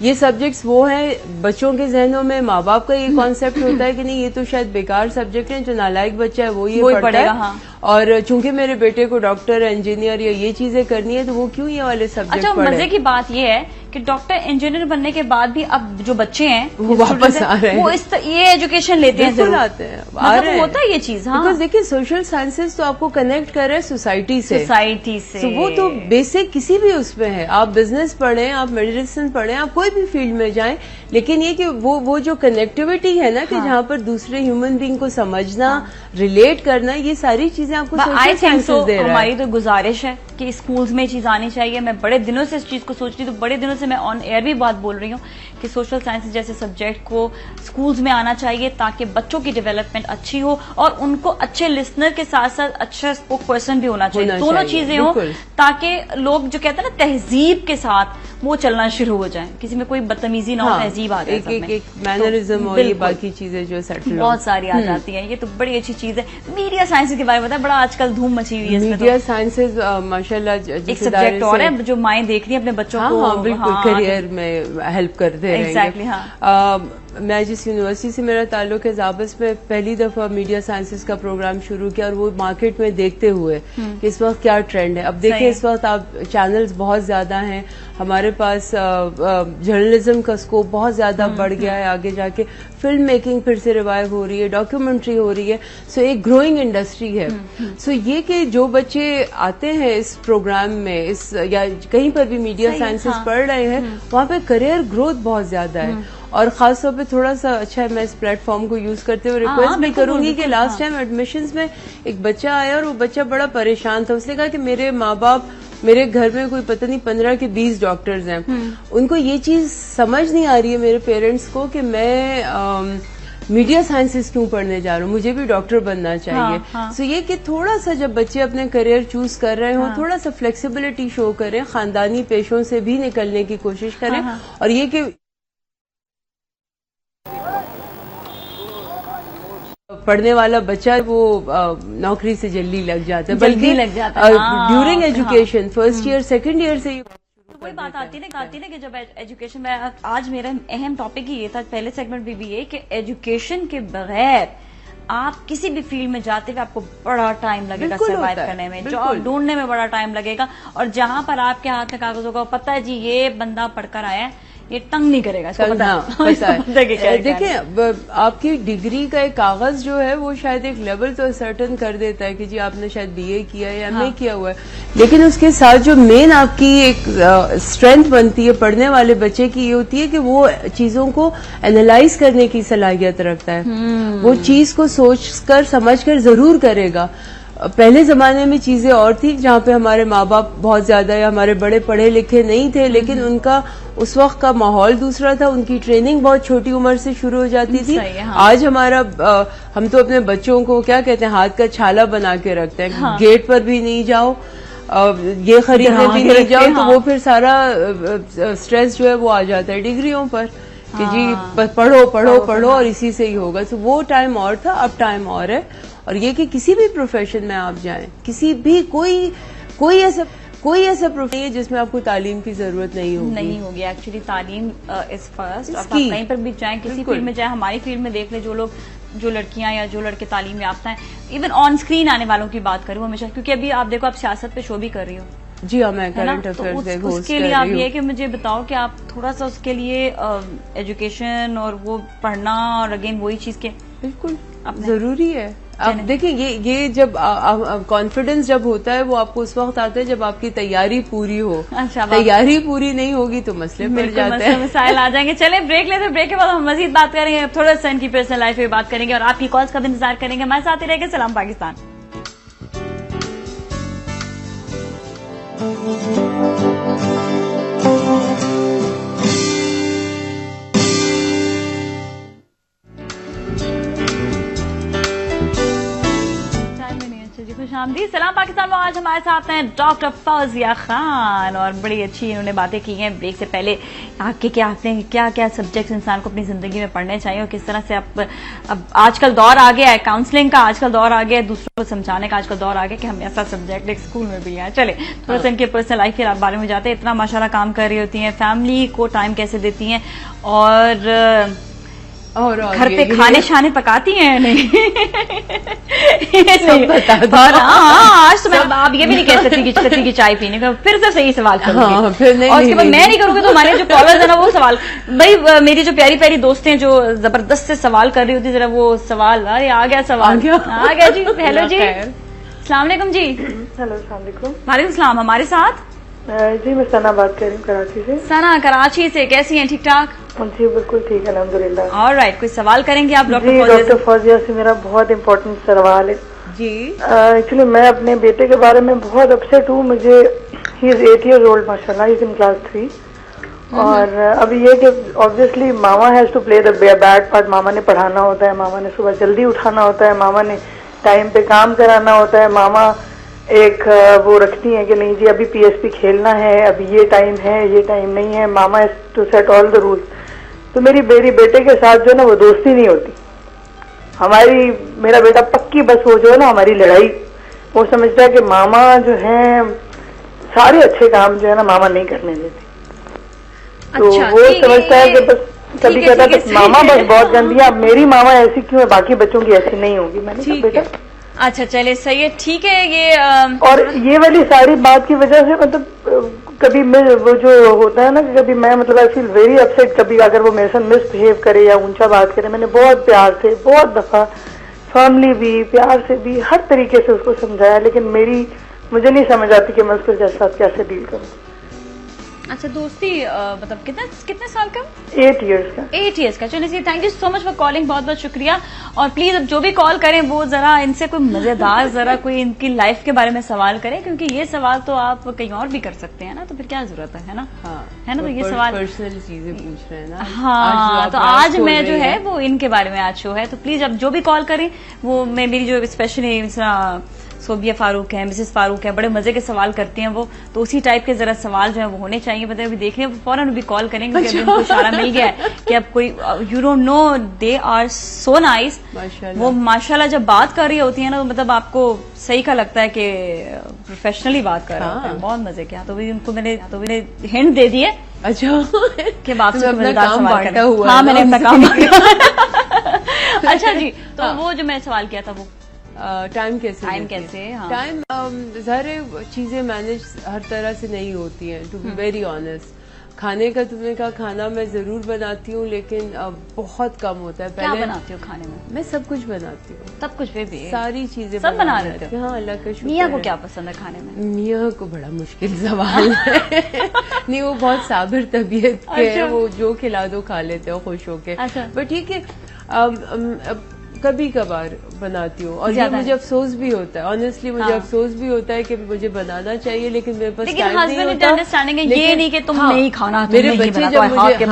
ये सब्जेक्ट्स वो हैं, बच्चों के जहनों में माँ बाप का ये कॉन्सेप्ट होता है कि नहीं, ये तो शायद बेकार सब्जेक्ट है, जो नालायक बच्चा है वो ये पढ़ेगा। हाँ। और चूंकि मेरे बेटे को डॉक्टर, इंजीनियर या ये चीजें करनी है, तो वो क्यों ये वाले सब्जेक्ट पढ़े। मजे की बात ये है कि डॉक्टर, इंजीनियर बनने के बाद भी अब जो बच्चे हैं वो वापस आ रहे हैं, वो ये एजुकेशन लेते हैं, जरूर आते हैं, मतलब होता है ये चीज। हाँ, बिकॉज देखिए, सोशल साइंसेज तो आपको कनेक्ट कर रहे हैं सोसाइटी से। तो वो तो बेसिक किसी भी उसमें है, आप बिजनेस पढ़ें, आप मेडिसिन पढ़ें, आप कोई भी फील्ड में जाएं, लेकिन ये कि वो जो कनेक्टिविटी है ना, कि जहाँ पर दूसरे ह्यूमन बीइंग को समझना, रिलेट करना, ये सारी चीजें आपको सोशल साइंसेज दे रहा है। हमारी तो गुजारिश है कि स्कूल्स में चीज आनी चाहिए। मैं बड़े दिनों से इस चीज को सोच रही हूँ, तो बड़े दिनों से मैं ऑन एयर भी बात बोल रही हूँ कि सोशल साइंसेज जैसे सब्जेक्ट को स्कूल्स में आना चाहिए, ताकि बच्चों की डेवलपमेंट अच्छी हो और उनको अच्छे लिसनर के साथ साथ अच्छा स्पोक पर्सन भी होना चाहिए। दोनों चीजें हो, ताकि लोग जो कहते हैं ना, तहजीब के साथ वो चलना शुरू हो जाए, किसी में कोई बदतमीजी ना हो, तहजीब आ जाए, एक मैनरिज्म और ये बाकी चीजें जो सेटल बहुत सारी आ जाती हैं। ये तो बड़ी अच्छी चीज है। मीडिया साइंसेज के बारे में बताया, बड़ा आजकल धूम मची हुई है इसमें। मीडिया साइंसेज माशाल्लाह एक सब्जेक्ट और है जो माएं देख रही हैं अपने बच्चों को। हाँ, बिल्कुल करियर में हेल्प कर दे रहे हैं। मैं जिस यूनिवर्सिटी से मेरा ताल्लुक है, जाबस में पहली दफा मीडिया साइंसेज का प्रोग्राम शुरू किया, और वो मार्केट में देखते हुए कि इस वक्त क्या ट्रेंड है। अब देखिए, इस वक्त आप चैनल्स बहुत ज्यादा हैं, हमारे पास जर्नलिज्म का स्कोप बहुत ज्यादा बढ़ गया है। आगे जाके फिल्म मेकिंग फिर से रिवाइव हो रही है, डॉक्यूमेंट्री हो रही है। सो एक ग्रोइंग इंडस्ट्री है। सो ये कि जो बच्चे आते हैं इस प्रोग्राम में, इस या कहीं पर भी मीडिया साइंसेज पढ़ रहे हैं, वहाँ पे करियर ग्रोथ बहुत ज्यादा है। और खासतौर पे थोड़ा सा अच्छा है, मैं इस प्लेटफॉर्म को यूज करते हुए रिक्वेस्ट भी करूंगी कि लास्ट टाइम एडमिशंस में एक बच्चा आया और वो बच्चा बड़ा परेशान था। उसने कहा कि मेरे माँ बाप, मेरे घर में कोई पता नहीं 15 के 20 डॉक्टर्स हैं, उनको ये चीज समझ नहीं आ रही है मेरे पेरेंट्स को कि मैं मीडिया साइंसेज क्यों पढ़ने जा रहा हूँ, मुझे भी डॉक्टर बनना चाहिए। सो ये कि थोड़ा सा जब बच्चे अपने करियर चूज कर रहे हो, थोड़ा सा फ्लेक्सिबिलिटी शो करें, खानदानी पेशों से भी निकलने की कोशिश करें। और ये कि पढ़ने वाला बच्चा वो नौकरी से जल्दी लग जाता है, बल्कि during education first year second year से वही बात आती है ना कि जब एजुकेशन में, आज मेरा अहम टॉपिक ही ये था पहले सेगमेंट में भी ये, कि एजुकेशन के बगैर आप किसी भी फील्ड में जाते हुए आपको बड़ा टाइम लगेगा सर्वाइव करने में, जॉब ढूंढने में बड़ा टाइम लगेगा। और जहां पर आपके हाथ में कागज होगा, पता है जी ये बंदा पढ़कर आया है, ये तंग नहीं करेगा, इसको पता है। देखिए, आपकी डिग्री का एक कागज जो है वो शायद एक लेवल तो सर्टन कर देता है कि जी आपने शायद बीए किया है या एमए किया हुआ है, लेकिन उसके साथ जो मेन आपकी एक स्ट्रेंथ बनती है पढ़ने वाले बच्चे की, ये होती है कि वो चीजों को एनालाइज करने की सलाहियत रखता है। वो चीज को सोचकर समझकर जरूर करेगा। पहले जमाने में चीजें और थी, जहाँ पे हमारे माँ बाप बहुत ज्यादा या हमारे बड़े पढ़े लिखे नहीं थे, लेकिन उनका उस वक्त का माहौल दूसरा था, उनकी ट्रेनिंग बहुत छोटी उम्र से शुरू हो जाती थी। आज हमारा हम तो अपने बच्चों को क्या कहते हैं, हाथ का छाला बना के रखते हैं। गेट पर भी नहीं जाओ, ये खरीदने भी नहीं जाओ, तो वो फिर सारा स्ट्रेस जो है वो आ जाता है डिग्रियों पर कि जी पढ़ो पढ़ो पढ़ो और इसी से ही होगा। तो वो टाइम और था, अब टाइम और है। और ये कि किसी भी प्रोफेशन में आप जाएं, किसी भी कोई ऐसा कोई ऐसा प्रोफेशन नहीं है जिसमें आपको तालीम की जरूरत नहीं होगी। एक्चुअली तालीम इज फर्स्ट। आप की। कहीं पर भी जाएं, किसी फील्ड में जाए, हमारी फील्ड में देख ले, जो लड़कियां या जो लड़के तालीम याफ्ता हैं, इवन ऑन स्क्रीन आने वालों की बात करूं हमेशा, क्योंकि अभी आप देखो आप सियासत पे शो भी कर रही हो। जी हाँ, मैं है ना? करंट तो अफेयर्स उसके लिए आप ये कि मुझे बताओ कि आप थोड़ा सा उसके लिए एजुकेशन और वो पढ़ना और अगेन वही चीज के बिल्कुल जरूरी है। आप देखिए ये जब कॉन्फिडेंस जब होता है वो आपको उस वक्त आता है जब आपकी तैयारी पूरी हो। अच्छा, तैयारी पूरी नहीं होगी तो मसले पड़ जाते हैं, मसाइल आ जाएंगे। चले ब्रेक लेते, ब्रेक के बाद हम मजीद बात करेंगे, थोड़ा सा इनकी पर्सनल लाइफ पे बात करेंगे और आपकी कॉल्स का भी इंतजार करेंगे। हमारे साथ ही रहेंगे। सलाम पाकिस्तान। खुशामदीद। सलाम पाकिस्तान में आज हमारे साथ हैं डॉक्टर फौजिया खान और बड़ी अच्छी इन्होंने बातें की हैं ब्रेक से पहले आपके क्या क्या सब्जेक्ट्स इंसान को अपनी जिंदगी में पढ़ने चाहिए और किस तरह से अब आजकल दौर आ गया है काउंसलिंग का, आजकल दौर आ गया है दूसरों को समझाने का, आजकल दौर आ गया कि हम ऐसा सब्जेक्ट एक स्कूल में भी लिया है। चले थोड़ा सा इनके पर्सनल लाइफ के बारे में जाते हैं। इतना माशाल्लाह काम कर रही होती हैं, फैमिली को टाइम कैसे देती हैं और घर पे खाने शाने पकाती हैं नहीं? और आज तो मैं आप ये भी नहीं कह सकती कि चाय पीने का फिर से सही सवाल करूंगी और उसके बाद मैं नहीं करूंगी तो हमारे जो कॉलर्स है ना वो सवाल भाई मेरी जो प्यारी प्यारी दोस्तें हैं जो जबरदस्त से सवाल कर रही होती जरा वो सवाल अरे आ गया सवाल आ गया जी। हेलो जी, अस्सलाम वालेकुम जी। हेलो, अस्सलाम वालेकुम। वालेकुम सलाम। हमारे साथ जी मैं सना बात कर रही हूँ कराची से। सना कराची से, कैसी हैं? ठीक ठाक? जी बिल्कुल ठीक है अल्हम्दुलिल्लाह। ऑलराइट, कोई सवाल करेंगे आप जी डॉक्टर फौजिया से? मेरा बहुत इम्पोर्टेंट सवाल है जी। एक्चुअली मैं अपने बेटे के बारे में बहुत अपसेट हूँ। मुझे ही इज 8 years old माशाल्लाह, ही इज इन क्लास 3 और अभी ये कि obviously mama has to play the bad part. Mama ने पढ़ाना होता है, मामा ने सुबह जल्दी उठाना होता है, मामा ने टाइम पे काम कराना होता है, मामा एक वो रखती है कि नहीं जी अभी PSP खेलना है, अभी ये टाइम है, ये टाइम नहीं है, mama has to set all the rules. तो मेरी बेटे के साथ जो है ना वो दोस्ती नहीं होती हमारी। मेरा बेटा पक्की बस वो जो है ना हमारी लड़ाई, वो समझता है कि मामा जो है सारे अच्छे काम जो है ना मामा नहीं करने देती। तो अच्छा, वो समझता है कि बस कभी कहता है मामा बस बहुत गंदी है, अब मेरी मामा ऐसी क्यों है, बाकी बच्चों की ऐसी नहीं होगी। मैंने कहा बेटा अच्छा चले सही है, ठीक है। ये और ये वाली सारी बात की वजह से मतलब कभी वो जो होता है ना कि कभी मैं मतलब आई फील वेरी अपसेट कभी अगर वो मेरे साथ मिसबिहेव करे या ऊंचा बात करे। मैंने बहुत प्यार से बहुत दफा फैमिली भी प्यार से भी हर तरीके से उसको समझाया, लेकिन मुझे नहीं समझ आती कि मैं उसके साथ कैसे डील करूँ। अच्छा दोस्ती मतलब कितने साल का? 8 years का। 8 years का। चलिए thank you so much for calling, बहुत बहुत शुक्रिया। और प्लीज अब जो भी कॉल करें वो जरा इनसे कोई मजेदार जरा कोई इनकी लाइफ के बारे में सवाल करें, क्योंकि ये सवाल तो आप कहीं और भी कर सकते हैं ना, तो फिर क्या जरूरत है ना? हाँ, है ना? तो ये सवाल पर्सनल चीजें पूछ रहे हैं ना। हाँ, तो आज मैं जो है वो इनके बारे में आज शो है, तो प्लीज अब जो भी कॉल करें वो मैं मेरी जो स्पेशली सोबिया फारूक है, मिसेस फारूक है, बड़े मजे के सवाल करती हैं वो, तो उसी टाइप के जरा सवाल जो है वो होने चाहिए। मतलब अभी देख रहे हैं फौरन भी कॉल करेंगे क्योंकि अभी उनको इशारा मिल गया है कि अब कोई you don't know they are so nice. वो माशाल्लाह जब बात कर रही होती है ना तो मतलब आपको सही का लगता है कि प्रोफेशनली बात कर रहे हैं, बहुत मजे के। तो भी उनको मैंने हिंट दे दिए अच्छा कि बाप से मजेदार सवाल करना हुआ। हाँ मैंने अपना काम अच्छा जी, तो वो जो मैं सवाल किया था वो टाइम कैसे हाँ। टाइम सारे चीजें मैनेज हर तरह से नहीं होती हैं, टू बी वेरी ऑनेस्ट। खाने का तुमने कहा, खाना मैं जरूर बनाती हूँ लेकिन बहुत कम होता है। क्या बनाती हूँ खाने में? मैं सब कुछ बनाती हूँ, सब कुछ भी सारी चीजें सब बना लेते हो? हाँ अल्लाह का शुक्र। मियाँ को क्या पसंद है खाने में? मियाँ को बड़ा मुश्किल सवाल है नहीं वो बहुत साबिर तबीयत के हैं, वो जो खिला दो खा लेते हो खुश होके। बट ठीक है कभी कभार बनाती हूँ और ये मुझे अफसोस भी होता है, ऑनेस्टली मुझे अफसोस भी होता है कि मुझे बनाना चाहिए लेकिन मेरे पास टाइम नहीं होता। अंडरस्टैंडिंग है ये नहीं कि तुम नहीं खाना, मेरे बच्चे जब मुझे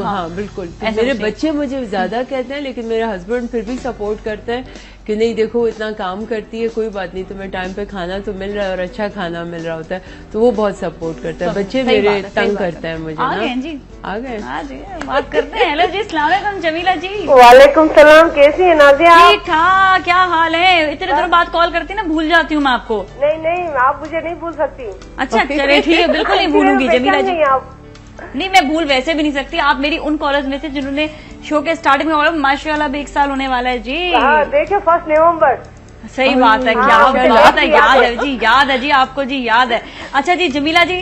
हाँ बिल्कुल मेरे बच्चे मुझे ज्यादा कहते हैं लेकिन मेरे हस्बैंड फिर भी सपोर्ट करते हैं कि नहीं देखो इतना काम करती है, कोई बात नहीं, तुम्हें टाइम पे खाना तो मिल रहा है और अच्छा खाना मिल रहा होता है, तो वो बहुत सपोर्ट करता है। बच्चे मेरे तंग करते हैं मुझे। आ गए जी, आ गए बात करते हैं। हेलो जी, अस्सलाम वालेकुम जमीला जी। वालेकुम सलाम, कैसी है नाजिया? ठीक ठाक, क्या हाल है? इतने दिनों बाद कॉल करती ना, भूल जाती हूँ मैं आपको। नहीं, आप मुझे नहीं भूल सकती। अच्छा चलिए ठीक है, बिल्कुल नहीं भूलूंगी जमीला जी। आप नहीं, मैं भूल वैसे भी नहीं सकती। आप मेरी उन कॉलर्स में से जिन्होंने शो के स्टार्टिंग में, और माशाल्लाह भी 1 साल होने वाला है जी। देखिए 1 नवंबर। सही बात है, क्या बात है, याद है जी, याद है जी आपको जी, याद है। अच्छा जी जमीला जी,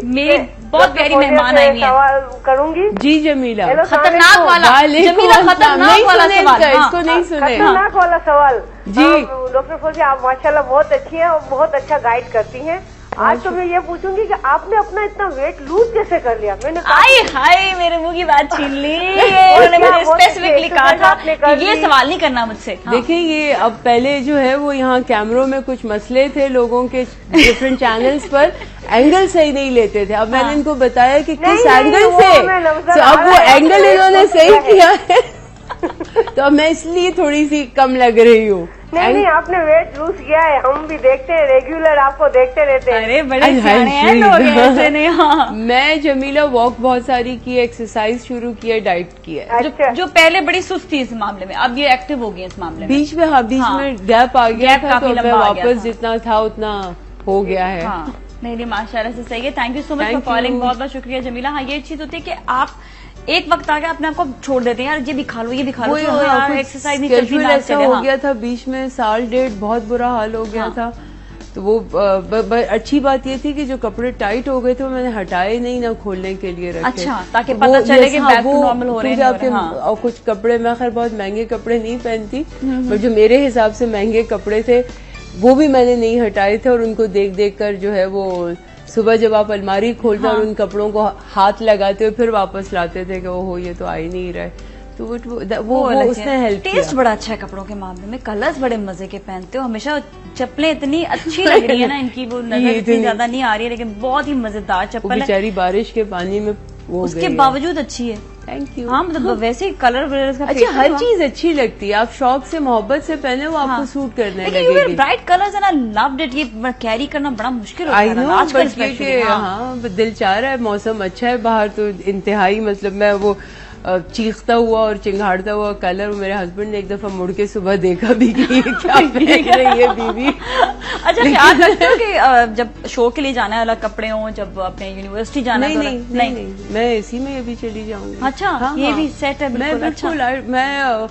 मेरी बहुत प्यारी मेहमान आई हुई है। सवाल करूंगी जी जमीला। खतरनाक वाला जमीला, खतरनाक वाला सवाल। इसको नहीं सुने। खतरनाक वाला सवाल जी। डॉक्टर फौजी, आप माशाल्लाह बहुत अच्छी हैं और बहुत अच्छा गाइड करती हैं। आज तो मैं ये पूछूंगी कि आपने अपना इतना वेट लूज कैसे कर लिया? मैंने आई हाय, मेरे मुंह की बात छीन ली। उन्होंने मुझे स्पेसिफिकली कहा था कि ये सवाल नहीं करना मुझसे। देखिए ये अब पहले जो है वो यहाँ कैमरों में कुछ मसले थे लोगों के, डिफरेंट चैनल्स पर एंगल सही नहीं लेते थे। अब मैंने इनको बताया कि किस एंगल से, तो अब वो एंगल इन्होंने सही किया है तो अब मैं इसलिए थोड़ी सी कम लग रही हूँ। नहीं, आपने वेट लूज किया है, हम भी देखते हैं, रेगुलर आपको देखते रहते हैं। अरे बड़े सियाने हैं लोग ऐसे नहीं। हाँ। मैं जमीला वॉक बहुत सारी की, एक्सरसाइज शुरू की है, डाइट की है। अच्छा। जो पहले बड़ी सुस्त थी इस मामले में, अब ये एक्टिव हो गई इस मामले में। बीच में बीच में गैप आ गया था, तो मैं वापस जितना था उतना हो गया है। नहीं, माशाल्लाह से सही है। Thank you so much for calling, बहुत बहुत शुक्रिया जमीला। हाँ, ये चीज होती है कि आप एक वक्त आके अपने आपको छोड़ देते हैं, यार ये भी खा लो, ये भी खा लो, यार एक्सरसाइज नहीं करती ना। ऐसा हो गया था बीच में, 1.5 साल बहुत बुरा हाल हो गया था। तो वो अच्छी बात ये थी कि जो कपड़े टाइट हो गए थे वो मैंने हटाए नहीं, ना खोलने के लिए रखे। अच्छा, ताकि पता चले कि बैक टू नॉर्मल हो रहे हैं। और कुछ कपड़े, मैं खैर बहुत महंगे कपड़े नहीं पहनती, पर जो मेरे हिसाब से महंगे कपड़े थे वो भी मैंने नहीं हटाए थे, और उनको देख देख कर जो है वो सुबह जब आप अलमारी खोलते और उन कपड़ों को हाथ लगाते हुए फिर वापस लाते थे कि ओहो ये तो आ ही नहीं रहा है, तो वो उसने हेल्प किया। टेस्ट बड़ा अच्छा है कपड़ों के मामले में, कलर्स बड़े मजे के पहनते हो हमेशा। चप्पलें इतनी अच्छी लग रही है ना इनकी, वो नजर इतनी ज्यादा नहीं आ रही है, लेकिन बहुत ही मजेदार चप्पल है। बेचारी बारिश के पानी में वो उसके बावजूद अच्छी है। Thank you. हाँ, मतलब वैसे ही कलर का अच्छा, हर चीज अच्छी लगती है, आप शौक से मोहब्बत से पहने वो आपको सूट करने लगेगी। Bright colours and I loved it. ये कैरी करना बड़ा मुश्किल होता है आजकल स्पेशली। हाँ, दिल चाह रहा है, मौसम अच्छा है बाहर तो इंतहाई, मतलब मैं वो चीखता हुआ और चिंगाड़ता हुआ कलर, मेरे हस्बैंड ने एक दफा मुड़ के सुबह देखा भी कि ये क्या देख रही है बीवी। अच्छा, ख्याल रखते हो कि जब शो के लिए जाना है अलग कपड़े हों, जब अपने यूनिवर्सिटी जाना है? नहीं, मैं इसी में अभी चली जाऊंगी। अच्छा, ये भी सेट है बिल्कुल।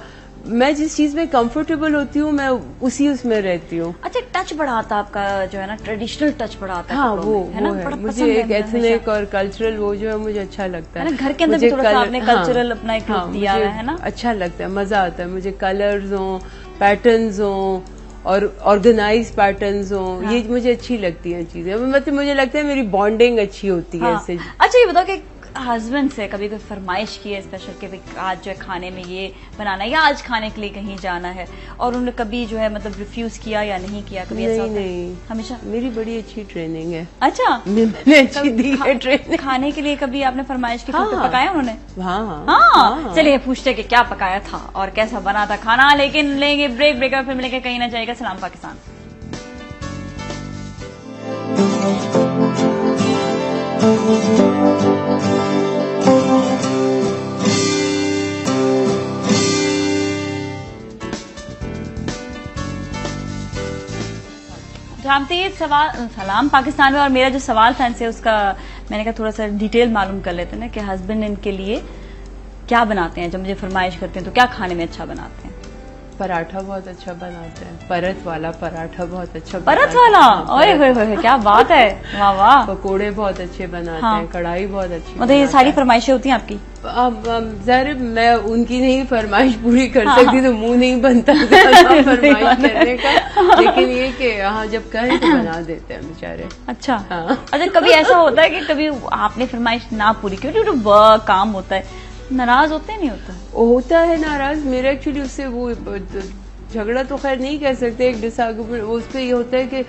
मैं जिस चीज में कंफर्टेबल होती हूँ मैं उसी उसमें रहती हूँ। अच्छा, टच बड़ा आता है आपका जो है ना, ट्रेडिशनल टच बड़ा आता है। हाँ, वो है मुझे एक एथनिक और कल्चरल, वो जो है मुझे अच्छा लगता है। घर के अंदर भी थोड़ा सा आपने कल्चरल अपना एक लुक दिया है ना, अच्छा लगता है, मजा आता है मुझे। कलर्स हो, पैटर्न्स हो और ऑर्गेनाइज पैटर्न्स हो, ये मुझे अच्छी लगती है चीजें। मतलब मुझे लगता है मेरी बॉन्डिंग अच्छी होती है इससे। अच्छा, ये बताओ कि हस्बैंड से कभी कोई फरमाइश की है स्पेशल कि आज जो है खाने में ये बनाना है या आज खाने के लिए कहीं जाना है, और उन्होंने कभी जो है मतलब रिफ्यूज किया या नहीं किया? कभी ऐसा? नहीं, हमेशा। मेरी बड़ी अच्छी ट्रेनिंग है। अच्छा, मैंने अच्छी दी है ट्रेनिंग। खाने के लिए कभी आपने फरमाइश की? हाँ, पकाया उन्होंने? हाँ। चलिए पूछते कि क्या पकाया था और कैसा बना था खाना, लेकिन लेंगे ब्रेक, फिर मिलेंगे कहीं ना जाएगा। सलाम पाकिस्तान। जानते हैं सवाल सलाम पाकिस्तान में, और मेरा जो सवाल था इनसे उसका मैंने कहा थोड़ा सा डिटेल मालूम कर लेते हैं ना कि हस्बैंड इनके लिए क्या बनाते हैं जब मुझे फरमाइश करते हैं, तो क्या खाने में अच्छा बनाते हैं? पराठा बहुत अच्छा बनाते हैं, परत वाला पराठा बहुत अच्छा। परत वाला? ओए होए, क्या बात है, वाह वाह। पकोड़े बहुत अच्छे बनाते हैं, कढ़ाई बहुत अच्छी। मतलब ये सारी फरमाइशें होती हैं आपकी? ज़ाहिर मैं उनकी नहीं फरमाइश पूरी कर सकती, तो मुंह नहीं बनता फरमाइश करने का, लेकिन ये कि हाँ जब कहें तो बना देते हैं बेचारे। अच्छा, अच्छा, कभी ऐसा होता है कि कभी आपने फरमाइश ना पूरी की, ड्यू टू वर्क काम होता है, नाराज होते नहीं? होता है नाराज। मेरा एक्चुअली उससे वो झगड़ा तो खैर नहीं कह सकते, एक डिसएग्रीमेंट उस पर ये होता है कि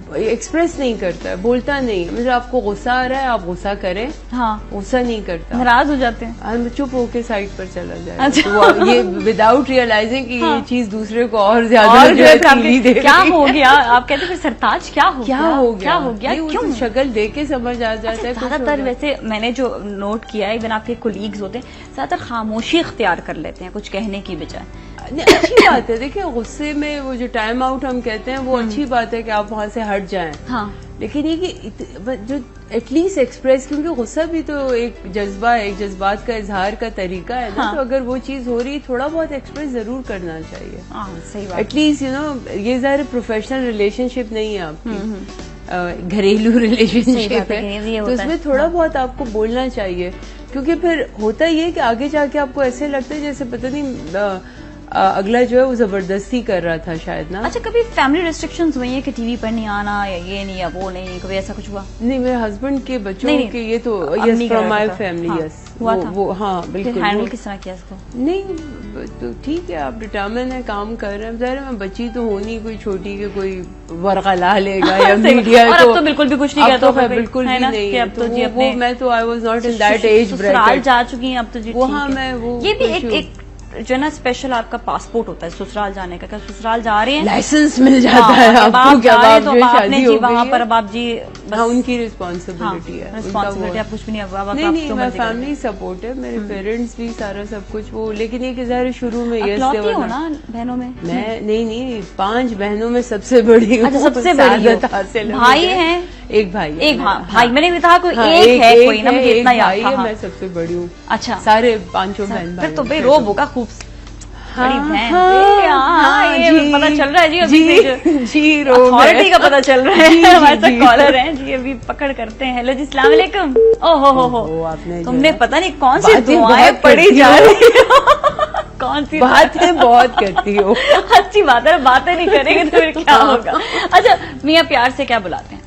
एक्सप्रेस नहीं करता है, बोलता नहीं। मतलब आपको गुस्सा आ रहा है, आप गुस्सा करें, हाँ, गुस्सा नहीं करता, नाराज हो जाते हैं, हम चुप होके साइड पर चला जाए। अच्छा। तो वो ये विदाउट रियलाइजिंग कि ये चीज दूसरे को और ज्यादा और जो है तकलीफ दे क्या रही है। हो गया, आप कहते हैं फिर सरताज क्या हो क्या गया, हो गया, क्या हो गया, नहीं, वो क्यों? तो शक्ल देख के समझ आ जाता है। कुछ हो ज्यादातर गया। वैसे मैंने जो नोट किया है, इवन आपके कोलीग्स होते हैं, ज्यादातर खामोशी इख्तियार कर लेते हैं कुछ कहने की बजाय। नहीं, अच्छी बात है। देखिए गुस्से में वो जो टाइम आउट हम कहते हैं वो अच्छी बात है कि आप वहां से हट जाएं। हाँ, लेकिन ये कि जो एटलीस्ट एक्सप्रेस, क्योंकि गुस्सा भी तो एक जज्बा है, एक जज्बात का इजहार का तरीका है ना। हाँ। तो अगर वो चीज हो रही, थोड़ा बहुत एक्सप्रेस जरूर करना चाहिए। हाँ, सही बात। एटलीस्ट ये ज़ाहिर प्रोफेशनल रिलेशनशिप नहीं है आपकी, घरेलू रिलेशनशिप है, तो उसमें थोड़ा बहुत आपको बोलना चाहिए। क्योंकि फिर होता ये है कि आगे जाके आपको ऐसे लगता है जैसे पता नहीं अगला जो है वो जबरदस्ती कर रहा था शायद ना। अच्छा, कभी फैमिली रिस्ट्रिक्शंस हुई है कि टीवी पर नहीं आना या ये नहीं या वो नहीं, कभी ऐसा कुछ हुआ? नहीं, मेरे हस्बैंड के बच्चों नहीं, के ये तो अब यस नहीं फ्रॉम कर माय रहा था। फैमिली, हाँ, यस हुआ था। वो हाँ बिल्कुल। हैंडल किस तरह किया इसको? नहीं तो ठीक है, आप डिटर्मिन है, काम कर रहे हैं। ज़ाहिर है मैं बच्ची तो हो नहीं कोई छोटी के कोई वर्का ला लेगा या मीडिया और अब तो बिल्कुल भी कुछ नहीं कहता, तो बिल्कुल भी नहीं कि अब तो जी अपने मैं तो I was not in that age ससुराल जा चुकी हैं अब तो जी। वो ठीक हाँ है। मैं वो ये भी एक जो है ना स्पेशल आपका पासपोर्ट होता है ससुराल जाने का। क्या ससुराल जा रहे हैं, लाइसेंस मिल जाता हाँ, है अब आपको, आप क्या जा रहे हैं बाप तो जो अब आपने शादी जी हो वहाँ गई पर है। अब आप जी बस, हाँ उनकी रिस्पॉन्सिबिलिटी है, रिस्पॉन्सिबिलिटी, आप कुछ भी नहीं। अब नहीं नहीं, मैं फैमिली सपोर्ट है, मेरे पेरेंट्स भी सारा सब कुछ वो। लेकिन ये ज़ाहिर शुरू में ये हो ना बहनों में, मैं नहीं 5 बहनों में सबसे बड़ी हूँ। अच्छा, सबसे बड़ी हासिल है। भाई हैं? एक भाई, एक भाई, मैंने भी कहा कोई एक है, कोई ना, मुझे इतना याद था। मैं सबसे बड़ी हूँ। अच्छा, सारे 5 बहन फिर तो भाई रोब होगा खूब, बड़ी बहन। हाँ, ये पता चल रहा है जी, अभी जी अथॉरिटी का पता चल रहा है। हमारे साथ कॉलर हैं जी, अभी पकड़ करते हैं। हेलो जी, अस्सलाम वालेकुम। ओहो हो, तुमने पता नहीं कौन सी दुआएं पढ़ी जा रही कौन सी बातें बहुत करती हो। अच्छी बात है, बातें नहीं करेंगे तो फिर क्या होगा। अच्छा, मियाँ प्यार से क्या बुलाते हैं?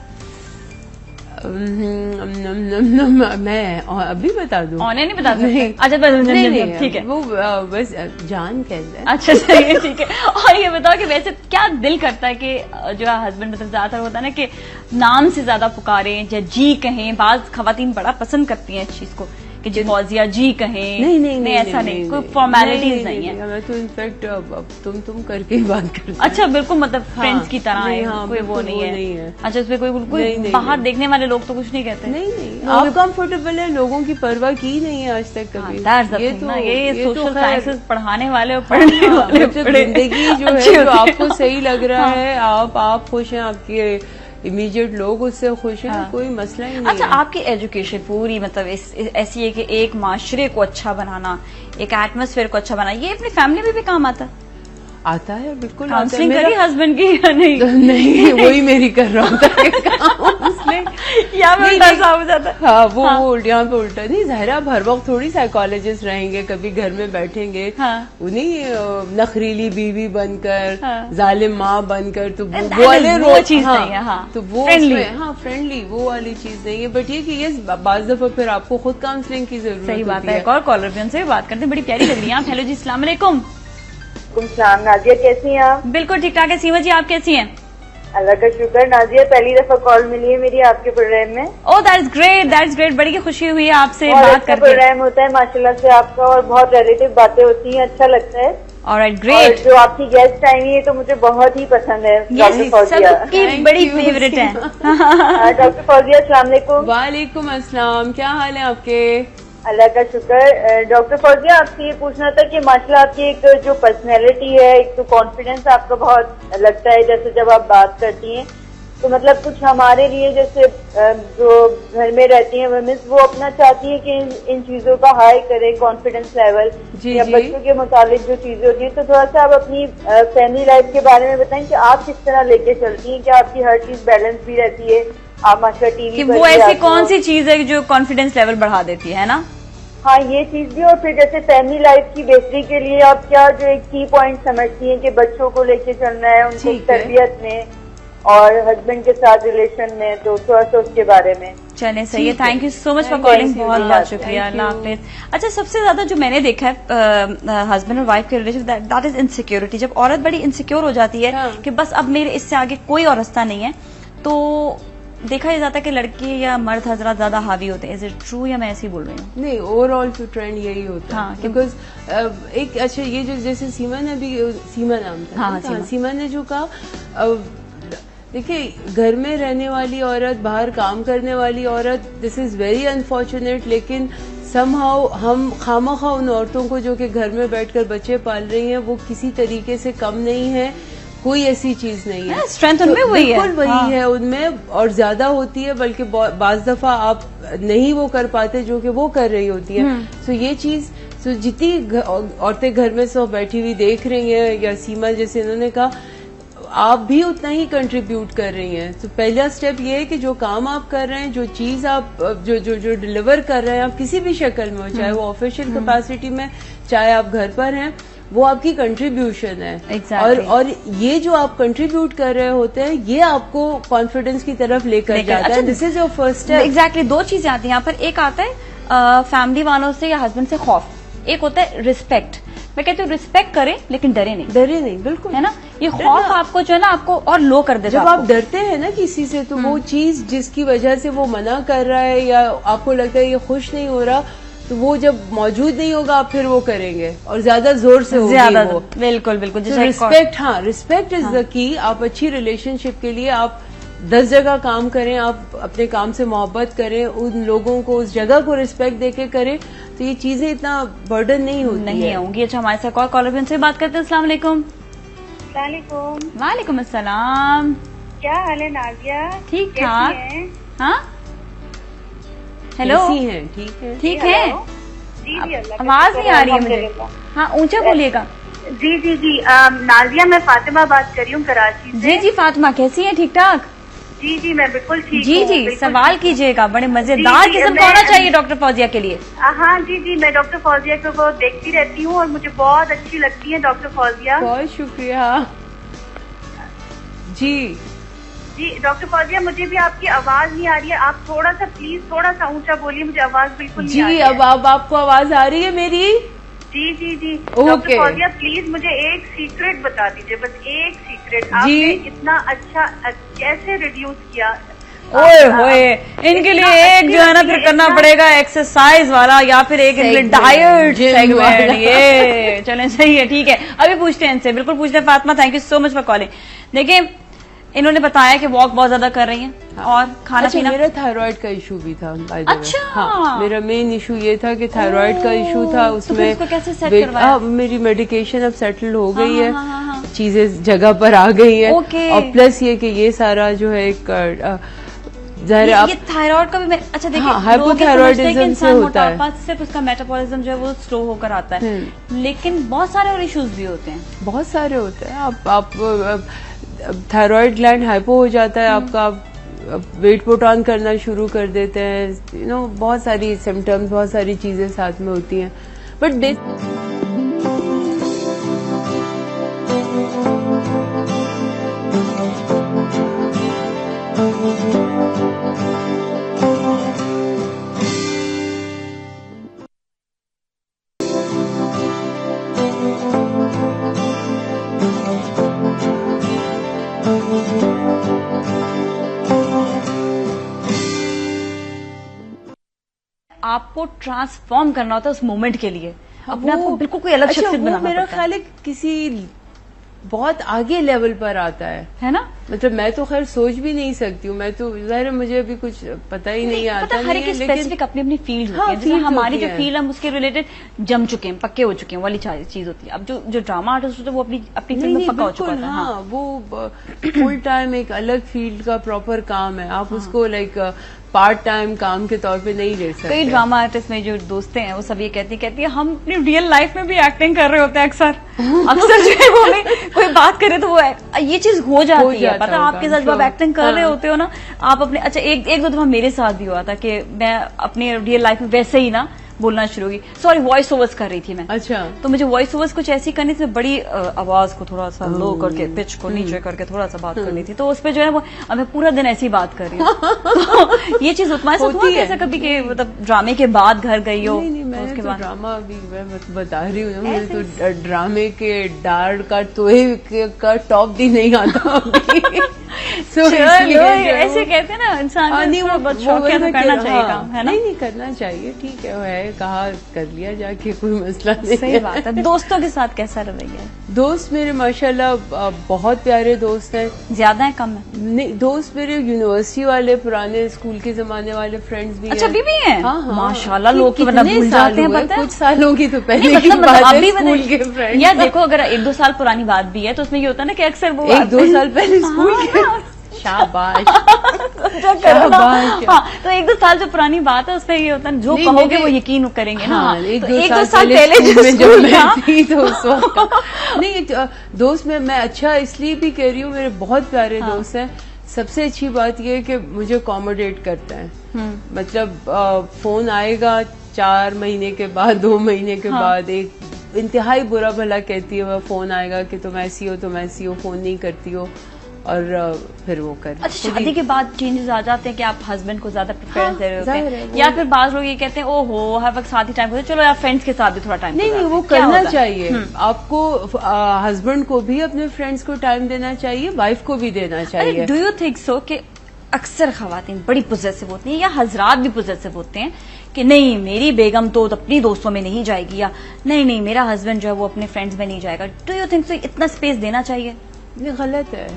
मैं अभी बता दूं? नहीं बता सकते। अच्छा, ठीक है, वो बस जान कहते हैं। अच्छा सही है, ठीक है। और ये बताओ कि वैसे क्या दिल करता है कि जो है हस्बैंड मतलब ज्यादातर होता है ना कि नाम से ज्यादा पुकारें या जी कहें। बाज खवातीन बड़ा पसंद करती हैं इस चीज को कि जी फौजिया जी कहें। नहीं ऐसा नहीं, कोई फॉर्मेलिटीज नहीं है। मैं तो इनफैक्ट तुम करके ही बात करती हूँ। अच्छा, बिल्कुल मतलब फ्रेंड्स की तरह है, कोई वो नहीं है। अच्छा, उसमें कोई बाहर देखने वाले लोग तो कुछ नहीं कहते? नहीं, आप कंफर्टेबल है, लोगों की परवाह की नहीं है आज तक कभी। ये सोशल साइंसेस पढ़ाने वाले और पढ़ने वाले, जिंदगी जो है जो आपको सही लग रहा है, आप खुश हैं, आपके इमीडिएट लोग उससे खुश हैं, कोई मसला ही नहीं। अच्छा, आपकी एजुकेशन पूरी मतलब ऐसी है कि एक माशरे को अच्छा बनाना, एक एटमॉस्फेयर को अच्छा बनाना, ये अपनी फैमिली में भी काम आता है? आता है, बिल्कुल। काउंसलिंग करी हस्बैंड की या नहीं? नहीं, वही मेरी कर रहा होता है यहाँ पे उल्टा सा हो जाता है। हाँ, वो यहाँ पे उल्टा नहीं। ज़ाहिर आप हर वक्त थोड़ी साइकोलॉजिस्ट रहेंगे, कभी घर में बैठेंगे उन्हीं नखरीली बीवी बनकर, जालिम माँ बनकर, तो वो वाले वो चीज नहीं है। तो वो फ्रेंडली वो वाली चीज नहीं है। बट ये कि बाज़ दफा फिर आपको खुद काउंसलिंग की जरूरत होती है। सही बात है। एक और कॉलर भी, उनसे भी बात करते हैं, बड़ी प्यारी लग रही है आप। हेलो जी, अस्सलाम वालेकुम। सलाम नाजिया, कैसी हैं आप? बिल्कुल ठीक ठाक है। सीमा जी, आप कैसी हैं? अल्लाह का शुक्र। नाजिया, पहली दफा कॉल मिली है मेरी आपके प्रोग्राम में। ओह, दैट्स ग्रेट। बड़ी खुशी हुई है आपसे बात करके। प्रोग्राम होता है माशाल्लाह से आपका, और बहुत रिलेटिव बातें होती हैं, अच्छा लगता है। Alright, great. जो आपकी गेस्ट आई है तो मुझे बहुत ही पसंद है, डॉक्टर फौजिया। सबकी बड़ी फेवरेट है। डॉक्टर फौजिया, अस्सलाम वालेकुम। वालेकुम अस्सलाम, क्या हाल है आपके? अल्लाह का शुक्र। डॉक्टर फौजिया, आपसे ये पूछना था कि माशाल्लाह आपकी एक जो पर्सनैलिटी है, एक तो कॉन्फिडेंस आपका बहुत लगता है जैसे जब आप बात करती हैं, तो मतलब कुछ हमारे लिए जैसे जो घर में रहती हैं वुमेन्स, वो अपना चाहती है कि इन चीजों का हाई करे कॉन्फिडेंस लेवल या बच्चों के मुताबिक जो चीजें होती हैं। तो थोड़ा सा आप अपनी फैमिली लाइफ के बारे में बताएं कि आप किस तरह लेके चलती हैं, क्या आपकी हर चीज बैलेंस भी रहती है? आप माशाल्लाह टीवी वो ऐसी कौन सी चीज है जो कॉन्फिडेंस लेवल बढ़ा देती है ना? हाँ, ये चीज भी। और फिर जैसे फैमिली लाइफ की बेहतरी के लिए आप क्या जो एक की पॉइंट समझती हैं कि बच्चों को लेके चलना है, उनकी तरबियत में और हस्बैंड के साथ रिलेशन में, तो थोड़ा सा उसके बारे में। चले, सही है। Thank you so much for calling, बहुत बहुत शुक्रिया। अल्लाह हाफिज। अच्छा, सबसे ज्यादा जो मैंने देखा है हस्बैंड और वाइफ के रिलेशन, दैट इज इनसिक्योरिटी। जब औरत बड़ी इनसिक्योर हो जाती है कि बस अब मेरे इससे आगे कोई और रास्ता नहीं है, तो देखा जाता है कि लड़के या मर्द हजरात ज्यादा हावी होते हैं। इज इट ट्रू या मैं ऐसे ही बोल रही हूँ? नहीं, ओवरऑल तो ट्रेंड यही होता है। हाँ, बिकॉज एक अच्छा ये जो जैसे सीमा ने अभी, सीमा नाम था, हाँ, सीमा ने जो कहा, देखिए घर में रहने वाली औरत, बाहर काम करने वाली औरत, दिस इज वेरी अनफॉर्चुनेट, लेकिन समहाउ हम खामखा उन औरतों को जो कि घर में बैठकर बच्चे पाल रही हैं वो किसी तरीके से कम नहीं है, कोई ऐसी चीज नहीं है। स्ट्रेंथ उनमें वही है, बिल्कुल वही है उनमें, और ज्यादा होती है, बल्कि बाज दफा आप नहीं वो कर पाते जो कि वो कर रही होती है। सो ये चीज, सो जितनी औरतें घर में सब बैठी हुई देख रही हैं, या सीमा जैसे इन्होंने कहा, आप भी उतना ही कंट्रीब्यूट कर रही हैं। तो पहला स्टेप ये है कि जो काम आप कर रहे हैं, जो चीज आप जो डिलीवर कर रहे हैं, आप किसी भी शक्ल में हो, चाहे वो ऑफिशियल कैपेसिटी में, चाहे आप घर पर हैं, वो आपकी कंट्रीब्यूशन है। Exactly. और ये जो आप कंट्रीब्यूट कर रहे होते हैं, ये आपको कॉन्फिडेंस की तरफ लेकर जाता है। This is your first step. Exactly, दो चीजें आती हैं यहाँ पर। एक आता है फैमिली वालों से या हस्बैंड से खौफ, एक होता है रिस्पेक्ट। मैं कहती हूँ रिस्पेक्ट करें लेकिन डरे नहीं, डरे नहीं, बिल्कुल है ना। ये खौफ आपको जो है ना, आपको और लो कर देता है। जब आप डरते हैं ना किसी से, तो वो चीज जिसकी वजह से वो मना कर रहा है या आपको लगता है ये खुश नहीं हो रहा, तो वो जब मौजूद नहीं होगा आप फिर वो करेंगे और ज्यादा जोर से होगी वो। बिल्कुल बिल्कुल। रिस्पेक्ट, हाँ, रिस्पेक्ट इज द की। आप अच्छी रिलेशनशिप के लिए आप 10 जगह काम करें, आप अपने काम से मोहब्बत करें, उन लोगों को उस जगह को रिस्पेक्ट देके करें, तो ये चीजें इतना बर्डन नहीं होती नहीं होंगी। अच्छा, हमारे साथ कॉलर भी, उनसे बात करते हैं। अस्सलाम वालेकुम। वालेकुम अस्सलाम। क्या हाल है नाजिया? ठीक ठाक। हाँ, हेलो, ठीक है। आवाज नहीं आ रही है मुझे। हाँ, ऊंचा बोलिएगा। जी नाजिया, मैं फातिमा बात कर रही हूँ कराची से। जी फातिमा, कैसी है? ठीक ठाक। जी मैं बिल्कुल ठीक हूँ। जी सवाल कीजिएगा। बड़े मजेदार किस्म का होना चाहिए डॉक्टर फौजिया के लिए। हाँ जी, मैं डॉक्टर फौजिया को बहुत देखती रहती हूँ और मुझे बहुत अच्छी लगती है डॉक्टर फौजिया। बहुत शुक्रिया। जी डॉक्टर फौजिया, मुझे भी आपकी आवाज नहीं आ रही है। आप थोड़ा सा प्लीज थोड़ा सा ऊंचा बोलिए, मुझे आवाज बिल्कुल नहीं आ रही है। अब आपको आवाज आ रही है मेरी? जी डॉक्टर फौजिया, प्लीज मुझे एक सीक्रेट बता दीजिए, बस एक सीक्रेट। आपने इतना अच्छा कैसे रिड्यूस किया? ओए होए, इनके लिए एक जो है ना फिर करना पड़ेगा एक्सरसाइज वाला, या फिर एक डाइट सेगमेंट। ये चलें, सही है, ठीक है। अभी पूछते हैं इनसे, बिल्कुल पूछते हैं। Fatima, thank you so much for calling. देखिए, इन्होंने बताया कि वॉक बहुत ज्यादा कर रही हैं और खाना पीना। मेरा थायराइड का इशू भी था। अच्छा, हाँ, मेरा मेन इशू ये था कि थायराइड का इशू था। उसमें तो कैसे सेट करवाया? मेरी मेडिकेशन अब सेटल हो गई है, चीजें जगह पर आ गई है। और प्लस ये कि ये सारा जो है एक ये थायराइड का भी अच्छा देखिए, हाइपोथायराइडिज्म से होता है, सिर्फ उसका मेटाबॉलिज्म जो है वो स्लो होकर आता है, लेकिन बहुत सारे और इश्यूज भी होते हैं। बहुत सारे होते हैं। आप थायराइड ग्लैंड हाइपो हो जाता है आपका, वेट पुट ऑन करना शुरू कर देते हैं, बहुत सारी सिम्टम्स, बहुत सारी चीजें साथ में होती हैं। बट आपको ट्रांसफॉर्म करना होता है उस मोमेंट के लिए, अपने आप को बिल्कुल कोई अलग शख्सियत बनाना पड़ता है। मेरा ख्याल है किसी बहुत आगे लेवल पर आता है ना। मतलब मैं तो खैर सोच भी नहीं सकती हूँ, मैं तो जाहिर है मुझे अभी कुछ पता ही नहीं आता। हर एक स्पेसिफिक अपनी अपनी फील्ड होती है। जैसे हमारी जो फील्ड हम उसके रिलेटेड जम चुके हैं, पक्के हो चुके हैं, वाली चीज होती है। अब जो ड्रामा आर्टिस्ट होते हैं वो अपनी फील्ड में पक्का हो चुका है। हाँ, वो फुल टाइम एक अलग फील्ड का प्रॉपर काम है, आप उसको लाइक पार्ट टाइम काम के तौर पे नहीं ले सकते। कई ड्रामा आर्टिस्ट में जो दोस्तें हैं वो सब ये कहती है हम अपनी रियल लाइफ में भी एक्टिंग कर रहे होते हैं अक्सर जो है वो कोई बात करे तो वो ये चीज हो जाती है। पता आपके साथ जब आप एक्टिंग कर रहे होते हो ना, आप अपने एक दो दफा मेरे साथ भी हुआ था कि मैं अपनी रियल लाइफ में वैसे ही ना बोलना शुरू की। सॉरी, वॉइस ओवर्स कर रही थी मैं। अच्छा। तो मुझे वॉइस ओवर्स कुछ ऐसी करनी थी, बड़ी आवाज को थोड़ा सा लो करके, पिच को नीचे करके थोड़ा सा बात करनी थी। तो उस पे जो है वो मैं पूरा दिन ऐसी बात कर रही हूँ। तो ये चीज तुम्हारे साथ हुआ ऐसा कभी कि मतलब ड्रामे के बाद घर गई हो? नहीं, मैंने तो ड्रामा अभी मैं बता रही हूँ, मुझे तो ड्रामे के डार्ड का तोहे का टॉप भी नहीं आता अभी। ऐसे कहते हैं ना, इंसान बहुत शौकिया तो करना चाहिए काम, है ना? नहीं करना चाहिए, ठीक है कहा कर लिया जाके, कोई मसला नहीं। सही बात है। दोस्तों के साथ कैसा रवैया है? दोस्त मेरे माशाल्लाह बहुत प्यारे दोस्त हैं। ज्यादा है कम है? नहीं, दोस्त मेरे यूनिवर्सिटी वाले, पुराने स्कूल के जमाने वाले फ्रेंड्स भी अच्छा, हैं। अभी भी हैं? हाँ, माशाल्लाह, लोग तो मतलब भूल जाते हैं, पता है? कुछ सालों की तो पहले की बात है, स्कूल के फ्रेंड्स। यार देखो, अगर 1-2 साल पुरानी बात भी है तो उसमें ये होता है ना कि अक्सर वो 1-2 साल पहले स्कूल के। शाबाश। हाँ, तो 1-2 साल जो पुरानी बात है उसमें ये होता है, जो कहोगे वो यकीन करेंगे ना। हाँ, तो 1-2 साल पहले जब मैं थी तो उस वक्त नहीं, दोस्त में मैं अच्छा इसलिए भी कह रही हूँ, मेरे बहुत प्यारे दोस्त हैं। सबसे अच्छी बात यह है कि मुझे अकोमोडेट करते हैं। मतलब फोन आएगा 4 महीने के बाद, 2 महीने के बाद, एक इंतहाई बुरा भला कहती है वह, फोन आएगा कि तुम ऐसी हो, फोन नहीं करती हो, और फिर वो कर। अच्छा, शादी के बाद चेंजेस आ जाते हैं कि आप हस्बैंड को ज्यादा प्रेफरेंस दे रहे होते हैं, या फिर बाज लोग ये कहते हैं ओहो हर वक्त साथ ही टाइम होता है, चलो यार फ्रेंड्स के साथ भी थोड़ा टाइम। नहीं, वो करना चाहिए आपको। हस्बैंड को भी अपने फ्रेंड्स को टाइम देना चाहिए, वाइफ को भी देना चाहिए। डू यू थिंक सो कि अक्सर खवातीन बड़ी पोजेसिव होती हैं, या हजरात भी पोजेसिव होते हैं कि नहीं मेरी बेगम तो अपनी दोस्तों में नहीं जाएगी, या नहीं मेरा हस्बैंड जो है वो अपने फ्रेंड्स में नहीं जाएगा? डू यू थिंक सो इतना स्पेस देना चाहिए? नहीं, गलत है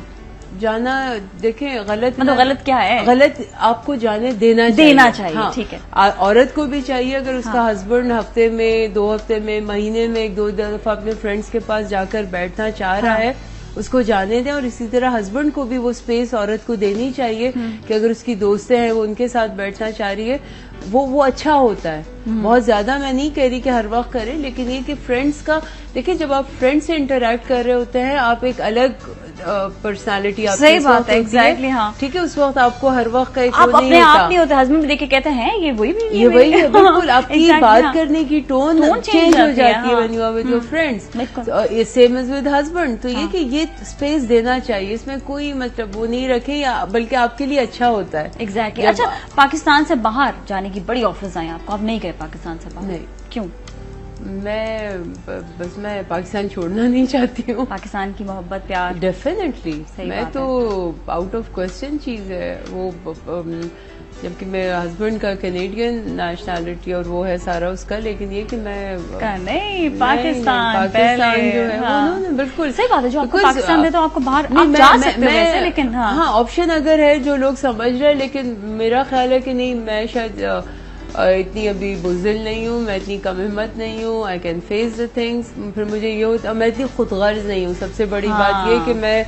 जाना। देखें, गलत मतलब गलत क्या है? गलत आपको जाने देना चाहिए। हाँ, ठीक है। औरत को भी चाहिए, अगर उसका हस्बैंड हफ्ते में, 2 हफ्ते में, महीने में 1-2 दफा अपने फ्रेंड्स के पास जाकर बैठना चाह रहा है, उसको जाने दें। और इसी तरह हस्बैंड को भी वो स्पेस औरत को देनी चाहिए कि अगर उसकी दोस्तें हैं वो उनके साथ बैठना चाह रही है, वो अच्छा होता है। बहुत ज्यादा मैं नहीं कह रही कि हर वक्त करें, लेकिन ये कि फ्रेंड्स का देखिए, जब आप फ्रेंड्स से इंटरेक्ट कर रहे होते हैं, आप एक अलग पर्सनालिटी आपकी। सही बात है, एग्जैक्टली। हाँ, ठीक है, उस वक्त आपको हर वक्त का एक आप अपने आप नहीं होते, हस्बैंड भी देख के कहते हैं ये वही भी ये वही है। बिल्कुल, आपकी बात करने की टोन चेंज हो जाती है when you are with your friends. Same as with husband. तो ये कि ये स्पेस देना चाहिए, इसमें कोई मतलब वो नहीं रखे, या बल्कि आपके लिए अच्छा होता है। एग्जैक्टली। अच्छा, पाकिस्तान से बाहर जाने की बड़ी ऑफर्स आई आपको, आप नहीं गए पाकिस्तान से बाहर? नहीं। क्यों? मैं पाकिस्तान छोड़ना नहीं चाहती हूँ। पाकिस्तान की मोहब्बत, प्यार डेफिनेटली मैं तो आउट ऑफ क्वेश्चन चीज है वो, जबकि मेरे हस्बैंड का कैनेडियन नेशनैलिटी और वो है सारा उसका, लेकिन ये कि मैं नहीं पाकिस्तान जो है वो बिल्कुल सही बात है। जो आपको पाकिस्तान दे तो आपको बाहर आप जा सकते हो वैसे, लेकिन हाँ ऑप्शन अगर है जो लोग समझ रहे हैं, लेकिन मेरा ख्याल है कि नहीं, मैं शायद इतनी अभी बुज़दिल नहीं हूँ, मैं इतनी कम हिम्मत नहीं हूँ। I can face the things. फिर मुझे ये होता, मैं इतनी खुदगर्ज नहीं हूँ। सबसे बड़ी बात ये कि मैं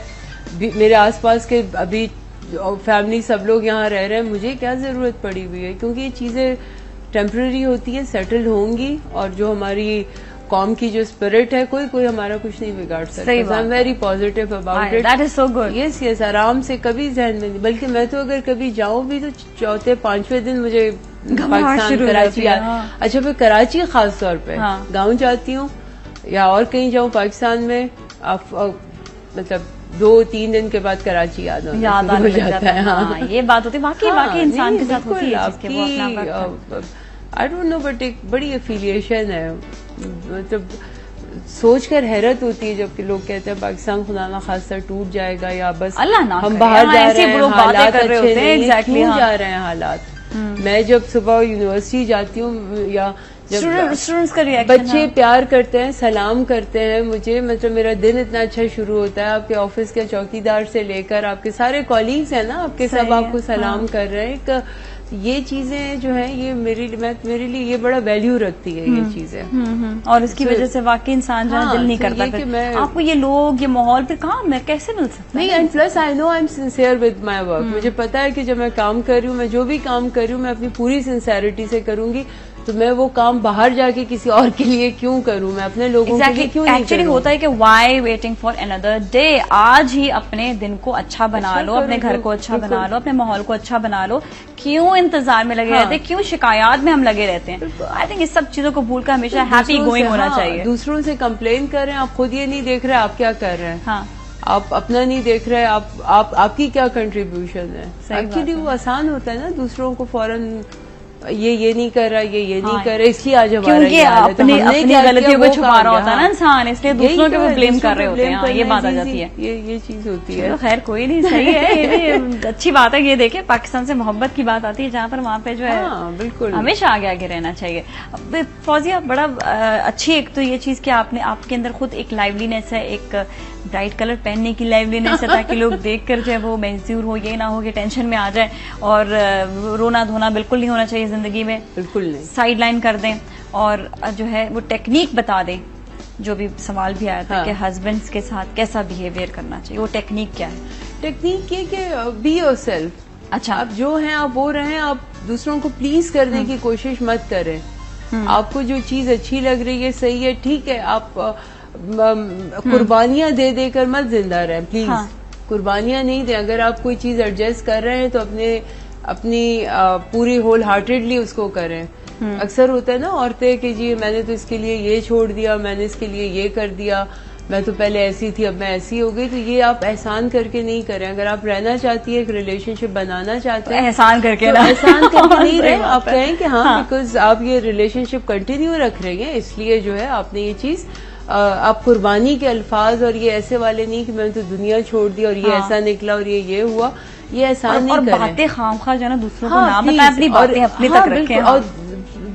मेरे आसपास के अभी फैमिली सब लोग यहाँ रह रहे हैं, मुझे क्या जरूरत पड़ी हुई है, क्योंकि ये चीजें टेम्पररी होती है, सेटल होंगी, और जो हमारी कॉम की जो स्पिरिट है, कोई हमारा कुछ नहीं बिगाड़ सकता। I am very positive about it. That is so good. Yes, आराम से, कभी जहन में नहीं। बल्कि मैं तो अगर कभी जाऊं भी तो 4-5वें दिन मुझे पाकिस्तान, कराची अच्छा, फिर कराची खास तौर पे गाँव जाती हूँ, या और कहीं जाऊँ पाकिस्तान में, मतलब 2-3 दिन के बाद कराची याद आने हो जाता है। हाँ, ये बात होती है, वाकई इंसान के साथ होती है आपकी। आई डोंट नो, बट एक बड़ी एफिलिएशन है, मतलब सोच कर हैरत होती है जबकि लोग कहते हैं पाकिस्तान खुदा ना खासा टूट जाएगा, या बस हम बाहर जा रहे हैं, हालात अच्छे नहीं, क्यों जा रहे हैं हालात। मैं जब सुबह यूनिवर्सिटी जाती हूँ, या स्टूडेंट्स का रिएक्शन, बच्चे प्यार करते हैं, सलाम करते हैं मुझे, मतलब मेरा दिन इतना अच्छा शुरू होता है। आपके ऑफिस के चौकीदार से लेकर आपके सारे कॉलीग्स हैं ना, आपके सब आपको सलाम कर रहे हैं। ये चीजें जो है, ये मेरे लिए ये बड़ा वैल्यू रखती है ये चीजें, और इसकी वजह से वाकई इंसान जो दिल नहीं करता कि मैं आपको ये लोग, ये माहौल, फिर कहाँ मैं कैसे मिल सकता? नहीं, and plus I know I am sincere with my work. मुझे पता है कि जब मैं काम कर रही हूँ, मैं जो भी काम कर रही हूँ, मैं अपनी पूरी सिंसेरिटी से करूंगी। तो मैं वो काम बाहर जाके किसी और के लिए क्यों करूं, मैं अपने लोगों के लिए क्यों नहीं करूं? एक्चुअली होता है कि why waiting for another day, आज ही अपने दिन को अच्छा बना लो, अपने घर को अच्छा बना लो, अपने माहौल को अच्छा बना लो, क्यों इंतजार में लगे रहते हैं, क्यों शिकायत में हम लगे रहते हैं? आई थिंक इस सब चीजों को भूलकर हमेशा हैप्पी गोइंग होना चाहिए। दूसरों से कंप्लेन कर रहे हैं, आप खुद ये नहीं देख रहे आप क्या कर रहे हैं। हाँ, आप अपना नहीं देख रहे, आपकी क्या कंट्रीब्यूशन है। एक्चुअली वो आसान होता है ना, दूसरों को फौरन ये नहीं कर रहा, ये नहीं कर रहा, इसलिए आज हमारा क्योंकि अपनी गलतियों को छुपा रहा होता है ना इंसान, इसलिए दूसरों के वो ब्लेम कर रहे होते हैं। ये बात आ जाती है, ये चीज होती है। खैर कोई नहीं, सही है, ये भी अच्छी बात है। ये देखिए पाकिस्तान से मोहब्बत की बात आती है जहाँ पर वहाँ पे जो है बिल्कुल हमेशा आगे आगे रहना चाहिए। फौजिया, बड़ा अच्छी एक तो ये चीज कि आपके अंदर खुद एक लाइवलीनेस है, एक ब्राइट कलर पहनने की लाइवलीनेस है, ताकि लोग देखकर जो है वो महसूर हो, ये ना हो कि टेंशन में आ जाए, और रोना धोना बिल्कुल नहीं होना चाहिए जिंदगी में, बिल्कुल नहीं, साइड लाइन कर दें, और जो है वो टेक्निक बता दें। जो भी सवाल भी आया था कि हस्बैंड्स के साथ कैसा बिहेवियर करना चाहिए, वो टेक्निक क्या है? टेक्निक ये कि बी योरसेल्फ। अच्छा, आप जो हैं आप वो रहें, आप दूसरों को प्लीज करने की कोशिश मत करें। आपको जो चीज अच्छी लग रही है, सही है, ठीक है, आप कुर्बानियां दे देकर मत जिंदा रहें प्लीज। कुर्बानियां नहीं दें। अगर आप कोई चीज एडजस्ट कर रहे हैं तो अपनी पूरी होल हार्टेडली उसको करें। अक्सर होता है ना औरतें कि जी मैंने तो इसके लिए ये छोड़ दिया, मैंने इसके लिए ये कर दिया, मैं तो पहले ऐसी थी अब मैं ऐसी हो गई। तो ये आप एहसान करके नहीं करें। अगर आप रहना चाहती है, एक रिलेशनशिप बनाना चाहते हैं, एहसान करके तो एहसान करके नहीं रहे। आप कहें कि हाँ बिकॉज आप ये रिलेशनशिप कंटिन्यू रख रहे हैं, इसलिए जो है आपने ये चीज आप कुर्बानी के अल्फाज और ये ऐसे वाले नहीं कि मैंने तो दुनिया छोड़ दी और ये ऐसा निकला और ये हुआ, ये एहसान नहीं करें। और बातें खामखा जो है ना दूसरों को ना बताएं, अपनी बातें अपनी तक रखें। और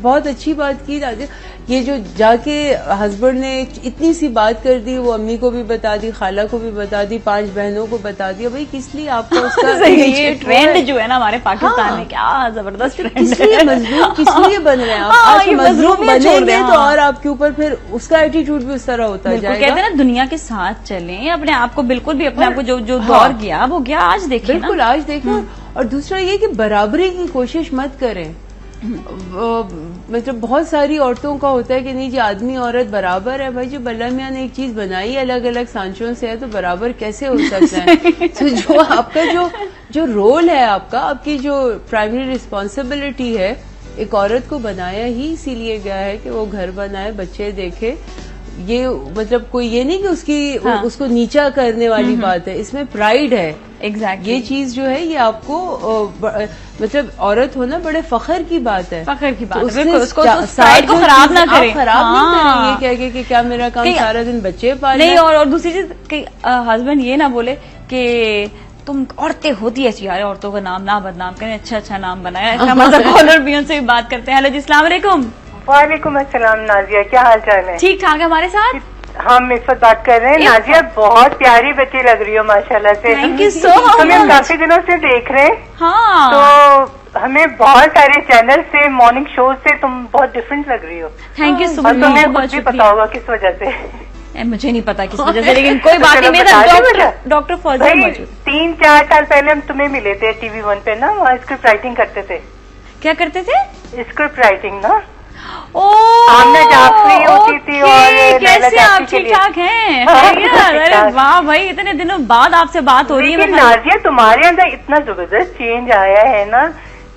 बहुत अच्छी बात की दादी, ये जो जाके हस्बैंड ने इतनी सी बात कर दी, वो अम्मी को भी बता दी, खाला को भी बता दी, 5 बहनों को बता दिया, भाई किस लिए आपको उसका ये ट्रेंड जो है ना हमारे पाकिस्तान में, क्या जबरदस्त ट्रेंड है। किसलिए मजलूम किस लिए बन रहे हैं आप? आज मजलूम बनेंगे तो और आपके ऊपर फिर उसका एटीट्यूड भी उस तरह होता जाएगा। कहते हैं ना दुनिया के साथ चलें, अपने आप को बिल्कुल भी अपने आप को जो दौर गया वो गया, आज देखें, बिल्कुल आज देखें। और दूसरा ये कि बराबरी की कोशिश मत करें। मतलब बहुत सारी औरतों का होता है कि नहीं जी आदमी औरत बराबर है। भाई जो अल्लाह मियां ने एक चीज बनाई अलग अलग सांचों से है, तो बराबर कैसे हो सकता है? तो जो आपका जो रोल है, आपकी जो प्राइमरी रिस्पॉन्सिबिलिटी है, एक औरत को बनाया ही इसीलिए गया है कि वो घर बनाए, बच्चे देखे। ये मतलब कोई ये नहीं कि उसको नीचा करने वाली बात है, इसमें प्राइड है। एग्जैक्टली ये चीज जो है ये आपको मतलब औरत होना बड़े फखर की बात है, फखर की बात तो है। उसको साइड को खराब ना करें, खराब नहीं करें। ये कह कि क्या मेरा काम सारा दिन बच्चे पालना नहीं। और दूसरी चीज हस्बैंड ये ना बोले कि तुम औरतें होती ऐसी, यार औरतों का नाम ना बदनाम करें, अच्छा नाम बनाया। ऐसा मतलब कॉलर भी उनसे बात करते हैं। हेलो जी, अस्सलाम वालेकुम। वालेकुम अस्सलाम नाजिया, क्या हाल चाल है? ठीक ठाक है हमारे साथ। हम इस वक्त बात कर रहे हैं। नाजिया बहुत प्यारी बच्ची लग रही हो माशाल्लाह से। Thank you so much. हमें काफी दिनों से देख रहे हैं। हाँ, तो हमें बहुत सारे चैनल से, मॉर्निंग शो से तुम बहुत डिफरेंट लग रही हो। थैंक यू सो और मच। तुम्हें कुछ भी पता होगा किस वजह से। मुझे नहीं पता किस वजह से, लेकिन कोई बात नहीं। मेरा डॉक्टर फौजिया मौजूद। 3-4 साल पहले हम तुम्हें मिले थे TV1 पे ना, वहाँ स्क्रिप्ट राइटिंग करते थे। क्या करते थे? स्क्रिप्ट राइटिंग ना। आमना जाफरी होती थी और कैसे आप ठीक ठाक हैं? अरे वाह भाई, इतने दिनों बाद आपसे बात हो रही है। नाजिया तुम्हारे अंदर इतना जबरदस्त चेंज आया है ना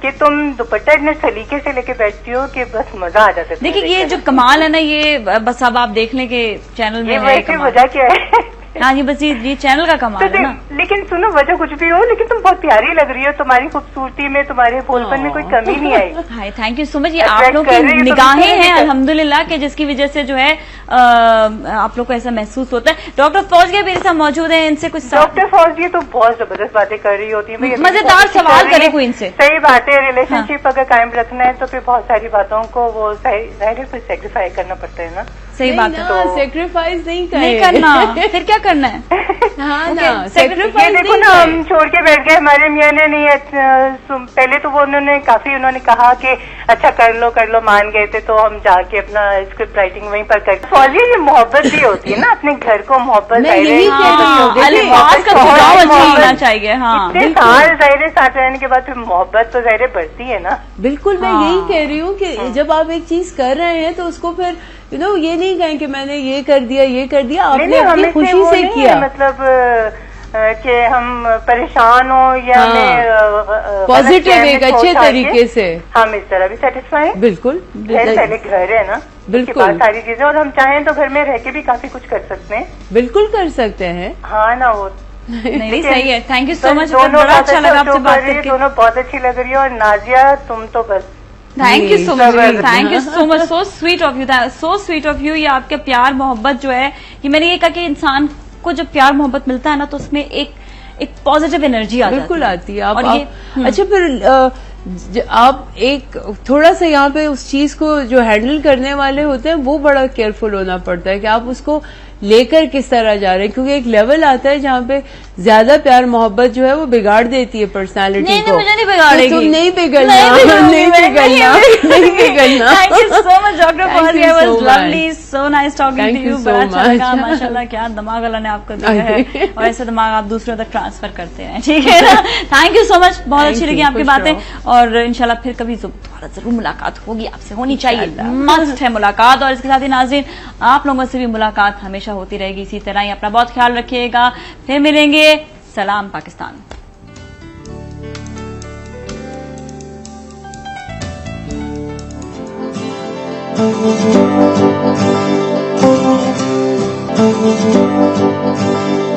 कि तुम दुपट्टा इतने सलीके से लेके बैठती हो कि बस मजा आ जाता है। देखिए ये जो कमाल है ना, ये बस अब आप देख लें कि चैनल में वैसे वजह क्या है? हाँ जी, बस ये चैनल का कमाल है ना। लेकिन सुनो, वजह कुछ भी हो, लेकिन तुम बहुत प्यारी लग रही हो। तुम्हारी खूबसूरती में, तुम्हारे बोलपन में कोई कमी नहीं आई। हाय, थैंक यू सो मच। ये आप लोग की निगाहें हैं अल्हम्दुलिल्लाह के, जिसकी वजह से जो है आप लोग को ऐसा महसूस होता है। डॉक्टर फौजिया मेरे साथ मौजूद है, इनसे कुछ डॉक्टर फौजिया तो बहुत जबरदस्त बातें कर रही होती है। मजेदार सवाल करे कोई इनसे। सही बात है, रिलेशनशिप अगर कायम रखना है तो फिर बहुत सारी बातों को वो जाहिर है कुछ सेक्रीफाई करना पड़ता है ना। सही बात है। सेक्रीफाइस नहीं करना, फिर क्या करना है? हाँ ना, सेक्रीफाइस देखो ना, हम छोड़ के बैठ गए, हमारे मियाँ ने नहीं पहले तो वो उन्होंने कहा कि अच्छा कर लो, मान गए थे, तो हम जाके अपना स्क्रिप्ट राइटिंग वहीं पर कर फॉली। ये मोहब्बत भी होती है ना, अपने घर को मोहब्बत चाहिए। हाँ, इतने साल ज़ाहिर साथ रहने के बाद फिर मोहब्बत तो ज़ाहिर बढ़ती है ना। बिल्कुल, मैं यही कह रही हूँ कि जब आप एक चीज कर रहे हैं तो उसको फिर ये नहीं कहें कि मैंने ये कर दिया, आपने अपनी खुशी से किया। मतलब कि हम परेशान हो या पॉजिटिव एक अच्छे तरीके से हम इस तरह भी सेटिस्फाई हैं। बिल्कुल, पहले घर है ना, बिल्कुल सारी चीजें, और हम चाहें तो घर में रह के भी काफी कुछ कर सकते हैं। बिल्कुल कर सकते हैं। हाँ ना, वो नहीं सही है। थैंक यू सो मच, बड़ा अच्छा लगा आपसे बात करके। दोनों बहुत अच्छी लग रही है, और नाजिया तुम तो बस thank you so much, thank you so much, so sweet of you. ये आपके प्यार मोहब्बत जो है, ये मैंने ये कहा कि इंसान को जब प्यार मोहब्बत मिलता है ना, तो उसमें एक पॉजिटिव एनर्जी बिल्कुल आती है। अच्छा, फिर आप एक थोड़ा सा यहाँ पे उस चीज को जो हैंडल करने वाले होते हैं वो बड़ा केयरफुल होना पड़ता है कि आप उसको लेकर किस तरह जा रहे हैं, क्योंकि एक लेवल आता है जहाँ पे ज्यादा प्यार मोहब्बत जो है वो बिगाड़ देती है पर्सनालिटी को। मुझे नहीं बिगाड़ेगी। तो तुम नहीं बिगड़ना, नहीं बिगड़ना। Thank you so much doctor Fauzia, was lovely, so nice talking to you. बड़ा अच्छा लगा, माशाल्लाह, क्या दिमाग अल्लाह ने आपको दिया है, और ऐसा दिमाग आप दूसरों तक ट्रांसफर करते हैं, ठीक है ना। थैंक यू सो मच, बहुत अच्छी लगी आपकी बातें, और इंशाल्लाह फिर कभी दोबारा जरूर मुलाकात होगी, आपसे होनी चाहिए, मस्ट है मुलाकात। और इसके साथ ही नाज़रीन, आप लोगों से भी मुलाकात हमेशा होती रहेगी इसी तरह ही। अपना बहुत ख्याल रखिएगा, फिर मिलेंगे। सलाम पाकिस्तान। Thank you.